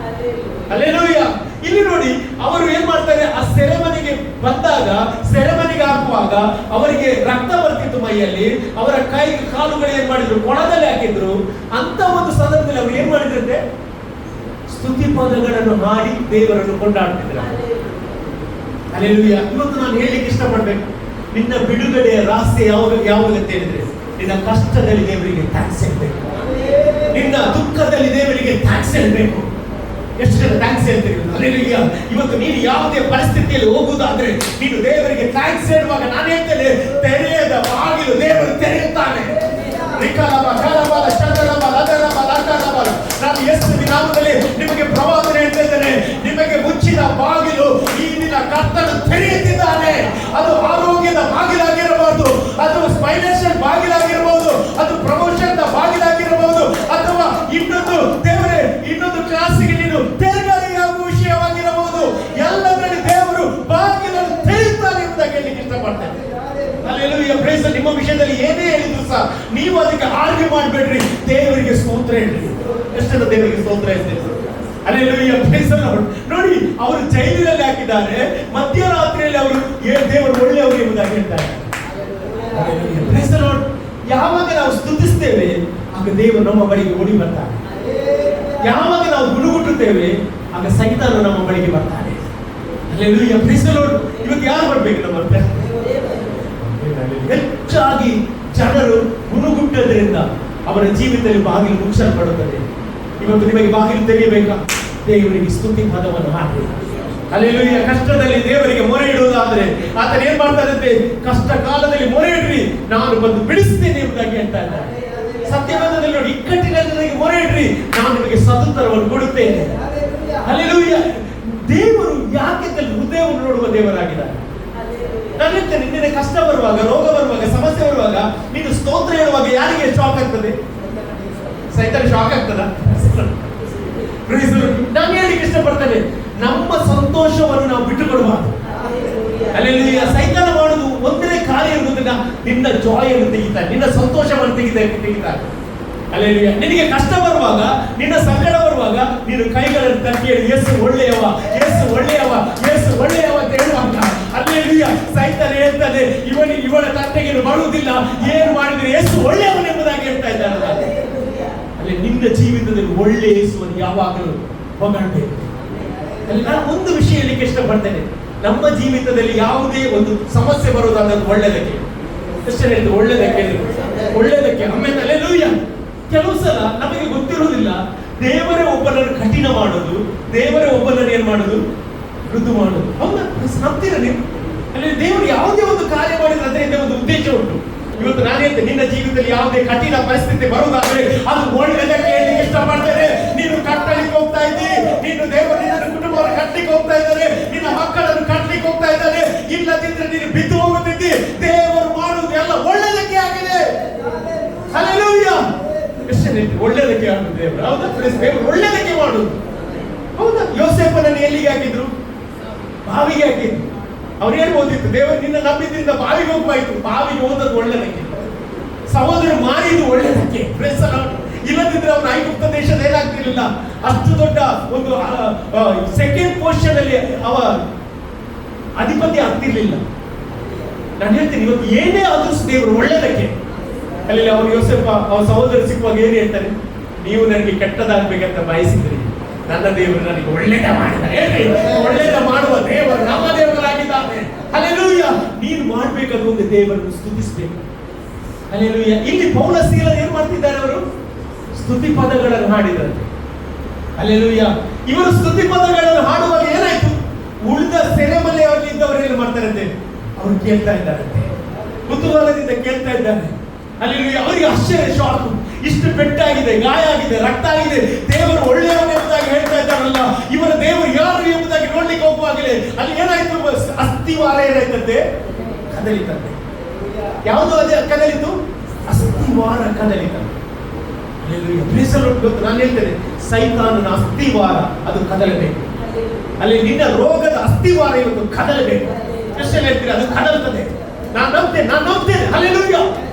ಹಲ್ಲೆಲೂಯಾ. ಇಲ್ಲಿ ನೋಡಿ, ಅವರು ಏನ್ ಮಾಡ್ತಾರೆ? ಆ ಸೆರೆಮನೆಗೆ ಬಂದಾಗ, ಸೆರೆಮನೆಗೆ ಹಾಕುವಾಗ ಅವರಿಗೆ ರಕ್ತ ಬರ್ತಿತ್ತು ಮೈಯಲ್ಲಿ, ಅವರ ಕೈ ಕಾಲುಗಳು ಏನ್ ಮಾಡಿದ್ರು? ಕೊಳದಲ್ಲಿ ಹಾಕಿದ್ರು. ಅಂತ ಒಂದು ಸಂದರ್ಭದಲ್ಲಿ ಅವರು ಏನ್ ಮಾಡಿದ್ರಂತೆ? ಸ್ತುತಿ ಪದಗಳನ್ನು ಹಾಡಿ ದೇವರನ್ನು ಕೊಂಡಾಡ್ತಿದ್ರು. ಹಲ್ಲೆಲೂಯಾ. ಇವತ್ತು ನಾನು ಹೇಳಲಿಕ್ಕೆ ಇಷ್ಟಪಡ್ಬೇಕು, ನಿನ್ನ ಬಿಡುಗಡೆಯ ರಹಸ್ಯ ಯಾವಾಗ ಅಂತ ಹೇಳಿದ್ರೆ, ನಿನ್ನ ಕಷ್ಟದಲ್ಲಿ ದೇವರಿಗೆ ಥ್ಯಾಂಕ್ಸ್ ಹೇಳ್ಬೇಕು, ನಿನ್ನ ದುಃಖದಲ್ಲಿ ದೇವರಿಗೆ ಥ್ಯಾಂಕ್ಸ್ ಹೇಳ್ಬೇಕು. ಎಷ್ಟು ಜನ ಥ್ಯಾಂಕ್ಸ್ ಹೇಳ್ತೀರಿ? ಹಲ್ಲೆಲೂಯಾ. ಇವತ್ತು ನೀನು ಯಾವುದೇ ಪರಿಸ್ಥಿತಿಯಲ್ಲಿ ಹೋಗುವುದಾದ್ರೆ ನೀನು ದೇವರಿಗೆ ಥ್ಯಾಂಕ್ಸ್ ಹೇಳುವಾಗ ನಾನು ಹೇಳ್ತೇನೆ, ತೆರೆಯದ ಬಾಗಿಲು ದೇವರು ತೆರೆಯುತ್ತಾನೆ. ನಾನು ಯೇಸುವಿನ ನಾಮದಲ್ಲಿ ನಿಮಗೆ ಪ್ರವಾದನೆ ಹೇಳ್ತಾ ಇದ್ದೇನೆ, ನಿಮಗೆ ಮುಚ್ಚಿದ ಬಾಗಿಲು ಈ ದಿನ ಕರ್ತನು ತೆರೆಯುತ್ತಿದ್ದಾನೆ. ಅದು ಆರೋಗ್ಯದ ಬಾಗಿಲಾಗಿರಬಹುದು, ಅದು ಫೈನಾನ್ಷಿಯಲ್ ಬಾಗಿಲಾಗಿರಬಹುದು, ಅದು ಪ್ರಮೋಷನ್ ಬಾಗಿಲಾಗಿರಬಹುದು, ಅಥವಾ ಇನ್ನೊಂದು ದೇವರೇ ಇನ್ನೊಂದು ಕ್ಲಾಸಿಗೆ ನೀನು ತೇರ್ಗಡೆಯಾಗುವ ವಿಷಯವಾಗಿರಬಹುದು. ಎಲ್ಲದರಲ್ಲಿ ದೇವರು ಬಾಗಿಲನ್ನು ತೆರೆಯುತ್ತಾನೆ ಎಂಬುದಾಗಿ ಹೇಳಲಿಕ್ಕೆ ಇಷ್ಟಪಡ್ತೇನೆ. ಹಲ್ಲೆಲೂಯಾ. ಪ್ರೈಸ್. ನಿಮ್ಮ ವಿಷಯದಲ್ಲಿ ಏನೇ ಹೇಳಿದ್ರು ಸಹ ನೀವು ಅದಕ್ಕೆ ಆರ್ಗ್ಯೂ ಮಾಡಬೇಡ್ರಿ, ದೇವರಿಗೆ ಸ್ತೋತ್ರ ಹೇಳ್ರಿ. ಎಷ್ಟು ದೇವರಿಗೆ ಸ್ತೋತ್ರ ಹೇಳ್ತೀರಿ? ಹಲ್ಲೆಲೂಯಾ. Praise the Lord. ನೋಡಿ, ಅವರು ಜೈಲಿನಲ್ಲಿ ಹಾಕಿದ್ದಾರೆ, ಮಧ್ಯರಾತ್ರಿಯಲ್ಲಿ ಅವರು ದೇವರು ಒಳ್ಳೆಯವರು ಎಂಬುದಾಗಿ ಹೇಳ್ತಾರೆ. ಹಲ್ಲೆಲೂಯಾ. Praise the Lord. ಯಾವಾಗ ನಾವು ಸ್ತುತಿಸ್ತೇವೆ ಆಗ ದೇವರು ನಮ್ಮ ಬಳಿಗೆ ಓಡಿ ಬರ್ತಾನೆ. ಯಾವಾಗ ನಾವು ಗುಣಗುಟ್ಟುತ್ತೇವೆ ಆಗ ಸೈತಾನ ನಮ್ಮ ಬಳಿಗೆ ಬರ್ತಾನೆ. ಹಲ್ಲೆಲೂಯಾ. Praise the Lord. ಇವತ್ತು ಯಾರು ಬರ್ಬೇಕು ನಮ್ಮ ಹತ್ರ? ಹೆಚ್ಚಾಗಿ ಜನರು ಗುಣಗುಟ್ಟೋದ್ರಿಂದ ಅವರ ಜೀವಿತದಲ್ಲಿ ಬಾಗಿಲು ಮುಚ್ಚಲ್ಪಡುತ್ತದೆ. ಇವತ್ತು ನಿಮಗೆ ಬಾಗಿಲು ತೆರೆಯಬೇಕಾ? ದೇವರಿಗೆ ಸ್ತುತಿ ಪದವನ್ನು ಹಾಕಿ. ಹಲ್ಲೆಲೂಯಾ. ಕಷ್ಟದಲ್ಲಿ ದೇವರಿಗೆ ಮೊರೆ ಇಡುವುದಾದ್ರೆ ಆತನ ಏನ್ ಮಾಡ್ತಾರಂತೆ? ಕಷ್ಟ ಕಾಲದಲ್ಲಿ ಮೊರೆ ಇಡ್ರಿ, ನಾನು ಬಂದು ಬಿಡಿಸ್ತೇನೆ ಎಂಬುದಾಗಿ ಹೇಳ್ತಾ ಇದ್ದಾರೆ. ಸತ್ಯವೇದದಲ್ಲಿ ನೋಡಿ, ಇಕ್ಕಟ್ಟಿನಲ್ಲಿ ನನಗೆ ಮೊರೆ ಇಡ್ರಿ, ನಾನು ನಿಮಗೆ ಸದುತ್ತರವನ್ನು ಕೊಡುತ್ತೇನೆ. ಹಲ್ಲೆಲೂಯಾ. ದೇವರು ಯಾಕೆ ಹೃದಯವನ್ನು ನೋಡುವ ದೇವರಾಗಿದ್ದಾರೆ. ನಾನು ಹೇಳ್ತೇನೆ, ನಿನ್ನೆ ಕಷ್ಟ ಬರುವಾಗ, ರೋಗ ಬರುವಾಗ, ಸಮಸ್ಯೆ ಬರುವಾಗ ನೀನು ಸ್ತೋತ್ರ ಹೇಳುವಾಗ ಯಾರಿಗೆ ಶಾಕ್ ಆಗ್ತದೆ? ಸೈತಾನ ಶಾಕ್ ಆಗ್ತದ? ನಾನು ಹೇಳಿಕ್ಕೆ ಇಷ್ಟಪಡ್ತೇನೆ, ನಮ್ಮ ಸಂತೋಷವನ್ನು ನಾವು ಬಿಟ್ಟು ಕೊಡಬಾರ್ದು. ಅಲ್ಲಿ ಸೈತಾನ ಮಾಡುದು ಒಂದೇ ಕಾರ್ಯ ಇರುವುದಿಲ್ಲ, ನಿನ್ನ ಜಾಯನ್ನು ತೆಗಿತಾನೆ, ನಿನ್ನ ಸಂತೋಷವನ್ನು ತೆಗಿತಾನೆ. ಅಲ್ಲಿ ನಿನಗೆ ಕಷ್ಟ ಬರುವಾಗ, ನಿನ್ನ ಸಂಕಟ ಬರುವಾಗ ನೀನು ಕೈಗಳನ್ನು ತಟ್ಟಿ ಹೇಳಿ ಯೇಸು ಒಳ್ಳೆಯವ, ಯೇಸು ಒಳ್ಳೆಯವ, ಯೇಸು ಒಳ್ಳೆಯವ ಅಂತ ಹೇಳುವಾಗ ಅಲ್ಲಿ ಸೈತಾನ ಹೇಳ್ತಾನೆ, ಇವಳ ತಂಟೆಗೆ ಬರುವುದಿಲ್ಲ, ಏನು ಮಾಡಿದ್ರೆ ಯೇಸು ಒಳ್ಳೆಯವನೆಂಬುದಾಗಿ ಹೇಳ್ತಾ ಇದ್ದಾರಲ್ಲ. ಅಲ್ಲಿ ನಿನ್ನ ಜೀವಿತದಲ್ಲಿ ಒಳ್ಳೆ ಯೇಸುವನ್ನು ಯಾವಾಗಲೂ ಹೊಗಳ್ಬೇಕು. ಅಲ್ಲಿ ನಾನು ಒಂದು ವಿಷಯ ಹೇಳಲಿಕ್ಕೆ ಇಷ್ಟಪಡ್ತೇನೆ, ನಮ್ಮ ಜೀವಿತದಲ್ಲಿ ಯಾವುದೇ ಒಂದು ಸಮಸ್ಯೆ ಬರುವುದಾದ್ರೆ ಒಳ್ಳೆದಕ್ಕೆ, ಎಷ್ಟು ಹೇಳಿದ್ರು ಒಳ್ಳೆದಕ್ಕೆ ಆಮೇಲೆ ಹಲ್ಲೆಲೂಯಾ. ಕೆಲವು ಸಲ ನಮಗೆ ಗೊತ್ತಿರುವುದಿಲ್ಲ, ದೇವರೇ ಒಬ್ಬನನ್ನು ಕಠಿಣ ಮಾಡೋದು, ದೇವರೇ ಒಬ್ಬನನ್ನು ಏನ್ ಮಾಡೋದು, ಮೃದು ಮಾಡೋದು. ಹೌದಾ? ನಂಬ್ತೀರ ನೀವು? ಅಲ್ಲಿ ದೇವರು ಯಾವುದೇ ಒಂದು ಕಾರ್ಯ ಮಾಡಿದ್ರೆ ಅದರಿಂದ ಒಂದು ಉದ್ದೇಶ ಉಂಟು. ಇವತ್ತು ನಾನು ಹೇಳ್ತೇನೆ, ನಿನ್ನ ಜೀವಿತದಲ್ಲಿ ಯಾವುದೇ ಕಠಿಣ ಪರಿಸ್ಥಿತಿ ಬರುವುದಾದ್ರೆ ಅದು ಒಳ್ಳೆದಕ್ಕೆ ಹೇಳಲಿಕ್ಕೆ ಇಷ್ಟಪಡ್ತೇನೆ. ನೀನು ಕಟ್ಟಲಿಕ್ಕೆ ಹೋಗ್ತಾ ಇದ್ದಿ, ನೀನು ದೇವರು ನಿನ್ನ ಕುಟುಂಬವನ್ನು ಕಟ್ಟಲಿಕ್ಕೆ ಹೋಗ್ತಾ ಇದ್ದಾರೆ, ನಿನ್ನ ಮಕ್ಕಳನ್ನು ಕಟ್ಟಲಿಕ್ಕೆ ಹೋಗ್ತಾ ಇದ್ದಾರೆ, ಇಲ್ಲದಿದ್ರೆ ನೀನು ಬಿದ್ದು ಹೋಗುತ್ತಿದ್ದಿ. ದೇವರು ಮಾಡುವುದು ಎಲ್ಲ ಒಳ್ಳೆದಕ್ಕೆ ಆಗಿದೆ. ಹಲ್ಲೆಲೂಯಾ. ಒಳ್ಳೆದಕ್ಕೆ ಆಗುದು ದೇವರು. ಹೌದಾ? ದೇವರು ಒಳ್ಳೆದಕ್ಕೆ ಮಾಡುದು. ಹೌದಾ? ಯೋಸೇಫನನ್ನು ಎಲ್ಲಿಗೆ ಹಾಕಿದ್ರು? ಬಾವಿಗೆ ಹಾಕಿದ್ರು. ಅವ್ರು ಹೇಳ್ಬೋದಿತ್ತು, ದೇವರು ನಿನ್ನ ನಂಬಿದ್ರಿಂದ ಬಾವಿಗೆ ಹೋಗ್ಬಾಯ್ತು. ಬಾವಿಗೆ ಹೋದದ್ದು ಒಳ್ಳೆದಕ್ಕೆ, ಸಹೋದರ ಮಾರಿದು ಒಳ್ಳೆದಕ್ಕೆ. ಇಲ್ಲದಿದ್ರೆ ಅವನ ಐಗುಪ್ತ ದೇಶದ ಏನಾಗ್ತಿರ್ಲಿಲ್ಲ, ಅಷ್ಟು ದೊಡ್ಡ ಒಂದು ಸೆಕೆಂಡ್ ಪೊಸಿಷನ್ ಅಲ್ಲಿ ಅವ ಅಧಿಪತಿ ಆಗ್ತಿರ್ಲಿಲ್ಲ. ನಾನು ಹೇಳ್ತೀನಿ, ಇವತ್ತು ಏನೇ ಆದ್ರೂ ದೇವರು ಒಳ್ಳೆದಕ್ಕೆ. ಅಲ್ಲಿ ಅವರು ಯೋಸೇಫ ಅವರ ಸಹೋದರ ಸಿಕ್ಕುವಾಗ ಏನು ಹೇಳ್ತಾರೆ? ನೀವು ನನಗೆ ಕೆಟ್ಟದಾಗಬೇಕಂತ ಬಯಸಿದ್ರಿ, ನನ್ನ ದೇವರು ನನಗೆ ಒಳ್ಳೆದ ಮಾಡಿದ. ಒಳ್ಳೆದ ಮಾಡುವ ದೇವರು ನಮ್ಮ ದೇವರಾಗಿದ್ದಾನೆ. ಹಲ್ಲೆಲೂಯಾ. ನೀನು ಮಾಡಬೇಕಾದ ಒಂದು ದೇವರನ್ನು ಸ್ತುತಿಸಬೇಕು. ಹಲ್ಲೆಲೂಯಾ. ಇಲ್ಲಿ ಪೌಲ ಸೀಲರು ಏನ್ ಮಾಡ್ತಿದ್ದಾರೆ? ಅವರು ಸ್ತುತಿ ಪದಗಳನ್ನು ಹಾಡಿದ್ದಾರೆ. ಹಲ್ಲೆಲೂಯಾ. ಇವರು ಸ್ತುತಿ ಪದಗಳನ್ನು ಹಾಡುವಾಗ ಏನಾಯ್ತು? ಉಳಿದ ಸೆರೆಮನೆಯಲ್ಲಿ ಇದ್ದವರು ಏನು ಮಾಡ್ತಾರಂತೆ? ಅವರು ಕೇಳ್ತಾ ಇದ್ದಾರಂತೆ, ಕುತೂಹಲದಿಂದ ಕೇಳ್ತಾ ಇದ್ದಾರೆ. ಅಲ್ಲಿ ಅವರಿಗೆ ಆಶ್ಚರ್ಯ, ಶಾಕ್. ಇಷ್ಟು ಪೆಟ್ಟಾಗಿದೆ, ಗಾಯ ಆಗಿದೆ, ರಕ್ತ ಆಗಿದೆ, ದೇವರು ಒಳ್ಳೆಯವನೆಂಬುದಾಗಿ ಹೇಳ್ತಾ ಇದ್ದಾರಲ್ಲ, ಇವರ ದೇವರು ಯಾರು ಎಂಬುದಾಗಿ ನೋಡ್ಲಿಕ್ಕೆ ಹೋಗುವಾಗಲೇ ಅಲ್ಲಿ ಏನಾಯ್ತು? ಅಸ್ಥಿವಾರ ಏನಾಯ್ತಂತೆ? ಕದಲಿತಂತೆ. ಯಾವುದು ಅದೇ ಕದಲಿತು? ಅಸ್ಥಿವಾರ ಕದಲಿತಂತೆ. ನಾನು ಹೇಳ್ತೇನೆ, ಸೈತಾನನ ಅಸ್ಥಿವಾರ ಅದು ಕದಲಬೇಕು. ಅಲ್ಲಿ ನಿನ್ನ ರೋಗದ ಅಸ್ಥಿವಾರ ಇವತ್ತು ಕದಲಬೇಕು. ಎಷ್ಟು ಹೇಳ್ತೀರಿ? ಅದು ಕದಲ್ತದೆ. ನಾನು ನಂಬ್ತೇನೆ. ಹಲ್ಲೆಲೂಯಾ.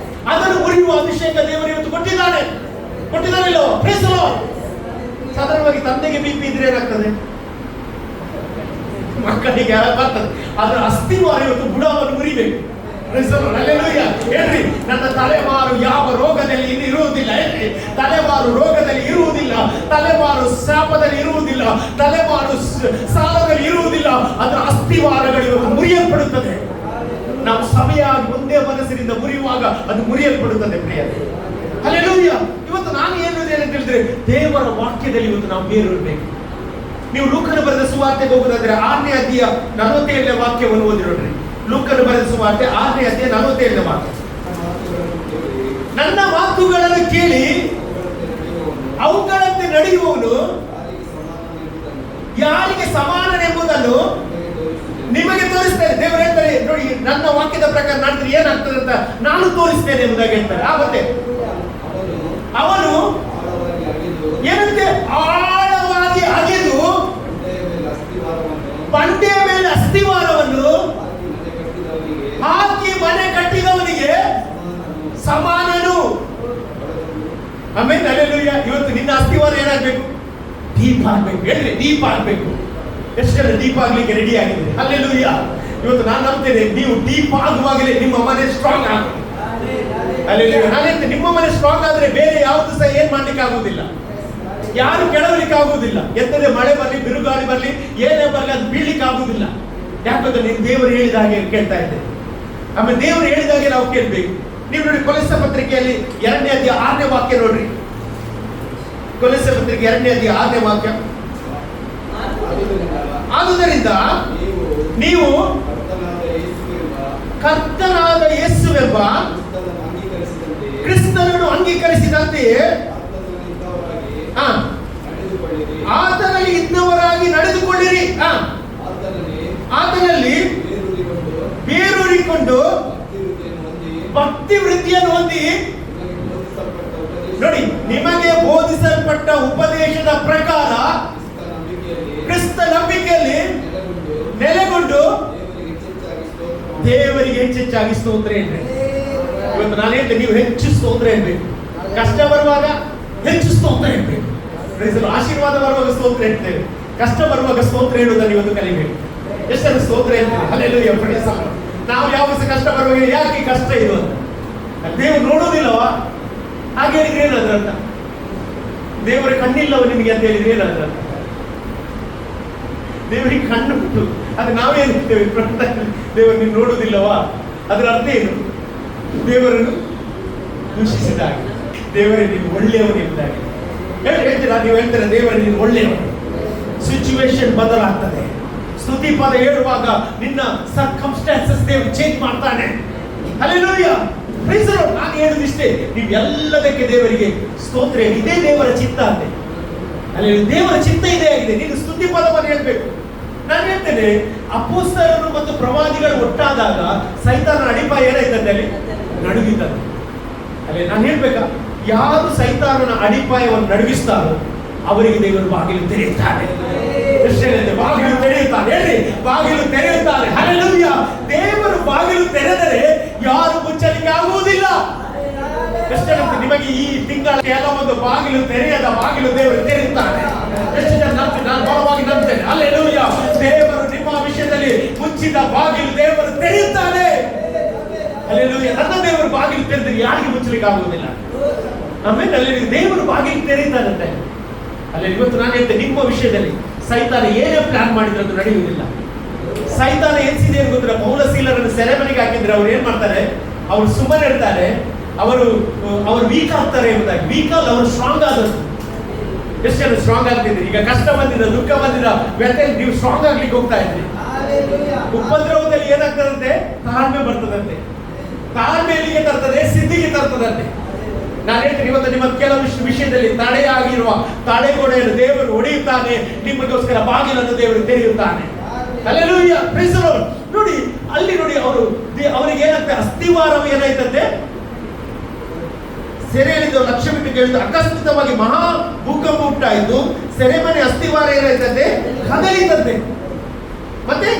ಅದನ್ನು ಮುರಿಯುವ ಅಭಿಷೇಕ ದೇವರು ಇವತ್ತು ಕೊಟ್ಟಿದ್ದಾರಲ್ಲೋ. ಸಾಧಾರಣವಾಗಿ ತಂದೆಗೆ ಬಿಪಿ ಇದ್ರೆ ಏನಾಗ್ತದೆ? ಮಕ್ಕಳಿಗೆ ಬರ್ತದೆ. ಅದರ ಅಸ್ಥಿವಾರ ಇವತ್ತು ಬುಡವನ್ನು ಮುರಿಬೇಕು. ಹೇಳ್ರಿ, ನನ್ನ ತಲೆಮಾರು ಯಾವ ರೋಗದಲ್ಲಿ ಇನ್ನು ಇರುವುದಿಲ್ಲ. ಹೇಳ್ರಿ, ತಲೆಮಾರು ರೋಗದಲ್ಲಿ ಇರುವುದಿಲ್ಲ, ತಲೆಮಾರು ಶಾಪದಲ್ಲಿ ಇರುವುದಿಲ್ಲ, ತಲೆಮಾರು ಸಾಲದಲ್ಲಿ ಇರುವುದಿಲ್ಲ. ಅದರ ಅಸ್ಥಿವಾರಗಳು ಇವತ್ತು ಮುರಿಯಲ್ಪಡುತ್ತದೆ. ನಾವು ಸಭೆಯಾಗಿ ಒಂದೇ ಮನಸ್ಸಿನಿಂದ ಮುರಿಯುವಾಗ ಅದು ಮುರಿಯಲ್ಪಡುತ್ತದೆ. ಪ್ರಿಯರೇ, ಹಲ್ಲೆಲೂಯಾ. ಇವತ್ತು ನಾನು ಏನು ಅಂತ ಹೇಳಿದ್ರೆ, ದೇವರ ವಾಕ್ಯದಲ್ಲಿ ಇವತ್ತು ನಾವು ಬೇರಿರಬೇಕು. ನೀವು ಲೂಕನ ಬರೆದ ಸುವಾರ್ತೆಗೆ ಹೋಗೋದಾದ್ರೆ 6ನೇ ಅಧ್ಯಾಯ 47ನೇ ವಾಕ್ಯವನ್ನು ಓದಿ ನೋಡ್ರಿ. ಲೂಕನ ಬರೆದ ಸುವಾರ್ತೆ 6ನೇ ಅಧ್ಯಾಯ 47ನೇ ವಾಕ್ಯ. ನನ್ನ ಮಾತುಗಳನ್ನು ಕೇಳಿ ಅವುಗಳಂತೆ ನಡೆಯುವವನು ಯಾರಿಗೆ ಸಮಾನನೆಂಬುದನ್ನು ನಿಮಗೆ ತೋರಿಸ್ತೇನೆ. ದೇವರು ಹೇಳ್ತಾರೆ, ನೋಡಿ, ನನ್ನ ವಾಕ್ಯದ ಪ್ರಕಾರ ಮಾಡಿದ್ರೆ ಏನಾಗ್ತದೆ ಅಂತ ನಾನು ತೋರಿಸ್ತೇನೆ ಎಂಬುದಾಗಿ ಹೇಳ್ತಾರೆ. ಮತ್ತೆ ಅವನು ಏನಂತೆ? ಆಳವಾಗಿ ಅಗೆದು ಬಂಡೆಯ ಮೇಲೆ ಅಸ್ಥಿವಾರವನ್ನು ಹಾಕಿ ಮನೆ ಕಟ್ಟಿದವನಿಗೆ ಸಮಾನನು. ಆಮೇಲೆ ಹಲ್ಲೆಲೂಯಾ. ಇವತ್ತು ನಿನ್ನ ಅಸ್ಥಿವಾರ ಏನಾಗಬೇಕು? ದೀಪ ಆಗ್ಬೇಕು. ಹೇಳ್ರಿ, ದೀಪ ಆಗ್ಬೇಕು. ಎಷ್ಟು ಜನ ದೀಪ ಆಗ್ಲಿಕ್ಕೆ ರೆಡಿ ಆಗಿದೆ? ಹಲ್ಲೆಲೂಯಾ. ಇವತ್ತು ನಾನು ನಂಬ್ತೇನೆ, ನೀವು ದೀಪ ಆಗುವಾಗಲೇ ನಿಮ್ಮ ಮನೆ ಸ್ಟ್ರಾಂಗ್ ಆಗುತ್ತೆ. ಹಲ್ಲೆಲೂಯಾ. ನಾನೇಂತ ನಿಮ್ಮ ಮನೆ ಸ್ಟ್ರಾಂಗ್ ಆದ್ರೆ ಬೇರೆ ಯಾವುದು ಸಹ ಏನ್ ಮಾಡ್ಲಿಕ್ಕೆ ಆಗುವುದಿಲ್ಲ, ಯಾರು ಕೆಳವಲಿಕ್ಕೆ ಆಗುವುದಿಲ್ಲ. ಎಂತದೇ ಮಳೆ ಬರಲಿ, ಬಿರುಗಾಳಿ ಬರಲಿ, ಏನೇ ಬರಲಿ, ಅದು ಬೀಳ್ಲಿಕ್ಕೆ ಆಗುವುದಿಲ್ಲ. ಯಾಕಂದ್ರೆ ನೀನು ದೇವರು ಹೇಳಿದ ಹಾಗೆ ಕೇಳ್ತಾ ಇದ್ದೇವೆ. ಆಮೇಲೆ ದೇವರು ಹೇಳಿದ ಹಾಗೆ ನಾವು ಕೇಳ್ಬೇಕು. ನೀವು ನೋಡಿ, ಕೊಲೊಸ್ಸೆ ಪತ್ರಿಕೆಯಲ್ಲಿ 2ನೇ ಅಧ್ಯಾಯ 6ನೇ ವಾಕ್ಯ ನೋಡ್ರಿ. ಕೊಲೊಸ್ಸೆ ಪತ್ರಿಕೆ 2ನೇ ಅಧ್ಯಾಯ 6ನೇ ವಾಕ್ಯ. ಆದುದರಿಂದ ನೀವು ಕರ್ತನಾದ ಯೇಸುವೆಂಬ ಕ್ರಿಸ್ತನನ್ನು ಅಂಗೀಕರಿಸಿದಂತೆಯೇ ಆತನಲ್ಲಿ ಇದ್ದವರಾಗಿ ನಡೆದುಕೊಳ್ಳಿರಿ. ಆತನಲ್ಲಿ ಬೇರೂರಿಕೊಂಡು ಭಕ್ತಿ ವೃದ್ಧಿಯನ್ನು ಹೊಂದಿ, ನೋಡಿ, ನಿಮಗೆ ಬೋಧಿಸಲ್ಪಟ್ಟ ಉಪದೇಶದ ಪ್ರಕಾರ ಕ್ರಿಸ್ತ ನಂಬಿಕೆಯಲ್ಲಿ ನೆಲೆಗೊಂಡು ದೇವರಿಗೆ ಹೆಚ್ಚೆಚ್ಚಾಗಿ ಸ್ತೋತ್ರ ಹೇಳ್ಬೇಕು. ಇವತ್ತು ನಾನು ಹೇಳ್ತೇನೆ, ನೀವು ಹೆಚ್ಚು ಸ್ತೋತ್ರ ಹೇಳ್ಬೇಕು. ಕಷ್ಟ ಬರುವಾಗ ಹೆಚ್ಚು ಸ್ತೋತ್ರ ಹೇಳ್ಬೇಕು. ಆಶೀರ್ವಾದ ಬರುವಾಗ ಸ್ತೋತ್ರ ಹೇಳ್ತೇವೆ, ಕಷ್ಟ ಬರುವಾಗ ಸ್ತೋತ್ರ ಹೇಳುವುದನ್ನು ಇವತ್ತು ಕಲಿಬೇಕು. ಎಷ್ಟನ್ನು ಸ್ತೋತ್ರ ಹೇಳ್ತೇವೆ. ಹಲ್ಲೆಲೂಯಾ. ನಾವು ಯಾವ ಕಷ್ಟ ಬರುವಾಗ ಯಾಕೆ ಕಷ್ಟ ಇದು ಅಂತ ದೇವರು ನೋಡೋದಿಲ್ಲವಾ? ಹಾಗೆ ಹೇಳಿದ್ರೆ ಏನಾದ್ರ ಅಂತ, ದೇವರ ಕಣ್ಣಿಲ್ಲವ ನಿಮಗೆ ಅಂತ ಹೇಳಿದ್ರೆ ಏನಾದ್ರ ಅಂತ, ದೇವರಿಗೆ ಕಣ್ಣು ಉಂಟು, ಅದು ನಾವೇನು ಹೇಳ್ತೇವೆ, ದೇವರು ನೀನು ನೋಡುವುದಿಲ್ಲವಾ? ಅದರ ಅರ್ಥ ಏನು? ದೇವರನ್ನು ದೂಷಿಸಿದಾಗ, ದೇವರೇ ನೀನು ಒಳ್ಳೆಯವನಿದ್ದಾಗೆ ಹೇಳ್ತೀರಾ. ನೀವು ಹೇಳ್ತೀರಾ ದೇವರೇ ನೀನು ಒಳ್ಳೆಯವನು. ಸಿಚುವೇಶನ್ ಬದಲಾಗ್ತದೆ. ಸ್ತುತಿ ಪದ ಹೇಳುವಾಗ ನಿನ್ನ ಸರ್ಕಮ್ಸ್ಟಾನ್ಸಸ್ ದೇವರು ಚೇಂಜ್ ಮಾಡ್ತಾನೆ. ಹಲ್ಲೆಲೂಯಾ. Praise the lord. ನಾನು ಹೇಳುದಿಷ್ಟೇ, ನೀವು ಎಲ್ಲದಕ್ಕೆ ದೇವರಿಗೆ ಸ್ತೋತ್ರ ಹೇಳಿ. ಇದೇ ದೇವರ ಚಿತ್ತ ಅಂತೆ. ಅಲ್ಲಿ ದೇವರ ಚಿತ್ತ ಇದೇ ಆಗಿದೆ. ನೀನು ಸ್ತುತಿ ಪದವನ್ನು ಹೇಳ್ಬೇಕು. ನಾನು ಹೇಳ್ತೇನೆ, ಅಪೊಸ್ತಲರು ಮತ್ತು ಪ್ರವಾದಿಗಳು ಒಟ್ಟಾದಾಗ ಸೈತಾನ ಅಡಿಪಾಯ ಏನಾಯ್ತಂತೆ ಅಲ್ಲಿ ನಡುಗಿದ್ದಾರೆ. ಅಲ್ಲಿ ನಾನು ಹೇಳ್ಬೇಕಾ, ಯಾರು ಸೈತಾನನ ಅಡಿಪಾಯವನ್ನು ನಡುಗಿಸ್ತಾರೋ ಅವರಿಗೆ ದೇವರು ಬಾಗಿಲು ತೆರೆಯುತ್ತಾರೆ. ಬಾಗಿಲು ತೆರೆಯುತ್ತಾರೆ. ಹೇಳಿ, ಬಾಗಿಲು ತೆರೆಯುತ್ತಾರೆ. ಹಲ್ಲೆಲೂಯಾ. ದೇವರು ಬಾಗಿಲು ತೆರೆದರೆ ಯಾರು ಮುಚ್ಚಲಿಕ್ಕೆ ಆಗುವುದಿಲ್ಲ. ನಿಮಗೆ ಈ ತಿಂಗಳ ಕೆಲವೊಂದು ಬಾಗಿಲು ತೆರೆಯದ ಬಾಗಿಲು ದೇವರು ತೆರೆಯುತ್ತಾನೆ. ಎಷ್ಟು ಜನ ನಂಬ್ತೀನಿ? ನಾನು ಬಲವಾಗಿ ನಂಬ್ತೇನೆ. ಹಲ್ಲೆಲೂಯಾ. ದೇವರು ನಿಮ್ಮ ವಿಷಯದಲ್ಲಿ ಮುಚ್ಚಿದ ಬಾಗಿಲು ದೇವರು ತೆರೆಯುತ್ತಾನೆ. ಹಲ್ಲೆಲೂಯಾ. ನನ್ನ ದೇವರು ಬಾಗಿಲು ತೆರೆದರೆ ಯಾರಿಗೆ ಮುಚ್ಚಲಿಕ್ಕೆ ಆಗುವುದಿಲ್ಲ. ಆಮೇಲೆ ಅಲ್ಲಿ ದೇವರು ಬಾಗಿಲು ತೆರೆಯುತ್ತಾನಂತೆ. ಅಲ್ಲಿ ಇವತ್ತು ನಾನು ಹೇಳ್ತೇನೆ, ನಿಮ್ಮ ವಿಷಯದಲ್ಲಿ ಸೈತಾನ ಏನೇ ಪ್ಲಾನ್ ಮಾಡಿದ್ರೆ ಅದು ನಡೆಯುವುದಿಲ್ಲ. ಸೈತಾನ ಎನ್ಸಿದೆ ಗೊತ್ತಿಲ್ಲ. ಪೌಲ ಸೀಲರನ್ನು ಸೆರೆಮನೆಗೆ ಹಾಕಿದ್ರೆ ಅವ್ರು ಏನ್ ಮಾಡ್ತಾರೆ? ಅವ್ರು ಸುಮ್ಮನೆ ಇರ್ತಾರೆ. ಅವರು ವೀಕ್ ಆಗ್ತಾರೆ ಎಂಬುದಾಗಿ. ವೀಕ್ ಆಗಿ ಅವರು ಸ್ಟ್ರಾಂಗ್ ಆದರು. ಎಷ್ಟು ಜನ ಸ್ಟ್ರಾಂಗ್ ಆಗ್ತಿದ್ರಿ? ಈಗ ಕಷ್ಟ ಬಂದಿದ, ದುಃಖ ಬಂದಿದ, ವ್ಯಥೆ, ನೀವು ಸ್ಟ್ರಾಂಗ್ ಆಗ್ಲಿಕ್ಕೆ ಹೋಗ್ತಾ ಇದ್ರಿ. ಉಪದ್ರವದಲ್ಲಿ ಏನಾಗ್ತದಂತೆ? ತಾಳ್ಮೆ ಬರ್ತದಂತೆ. ತಾಳ್ಮೆ ಎಲ್ಲಿಗೆ ತರ್ತದೆ? ಸಿದ್ಧಿಗೆ ತರ್ತದಂತೆ. ನಾನು ಹೇಳ್ತೀನಿ, ಇವತ್ತು ನಿಮ್ಮ ಕೆಲವು ವಿಷಯದಲ್ಲಿ ತಡೆಯಾಗಿರುವ ತಡೆಗೋಡೆಯನ್ನು ದೇವರು ಒಡೆಯುತ್ತಾನೆ. ನಿಮಗೋಸ್ಕರ ಬಾಗಿಲನ್ನು ದೇವರು ತೆರೆಯುತ್ತಾನೆ. ಹಲ್ಲೆಲೂಯಾ. Praise the Lord. ನೋಡಿ, ಅಲ್ಲಿ ನೋಡಿ, ಅವರಿಗೆ ಏನಾಗ್ತದೆ? ಅಸ್ಥಿವಾರವು ಏನಾಯ್ತಂತೆ? ಸೆರೆಯಲ್ಲಿದ್ದ ಲಕ್ಷ ಬಿಟ್ಟು ಕೇಳಿದ ಅಕಸ್ಮಾತವಾಗಿ ಮಹಾ ಭೂಕಂಪ ಉಂಟಾಯಿತು. ಸೆರೆಮನೆ ಅಸ್ಥಿವಾರ ಏನಾಯ್ತಂತೆ? ಕದಲಿದಂತೆ. ಮತ್ತೆ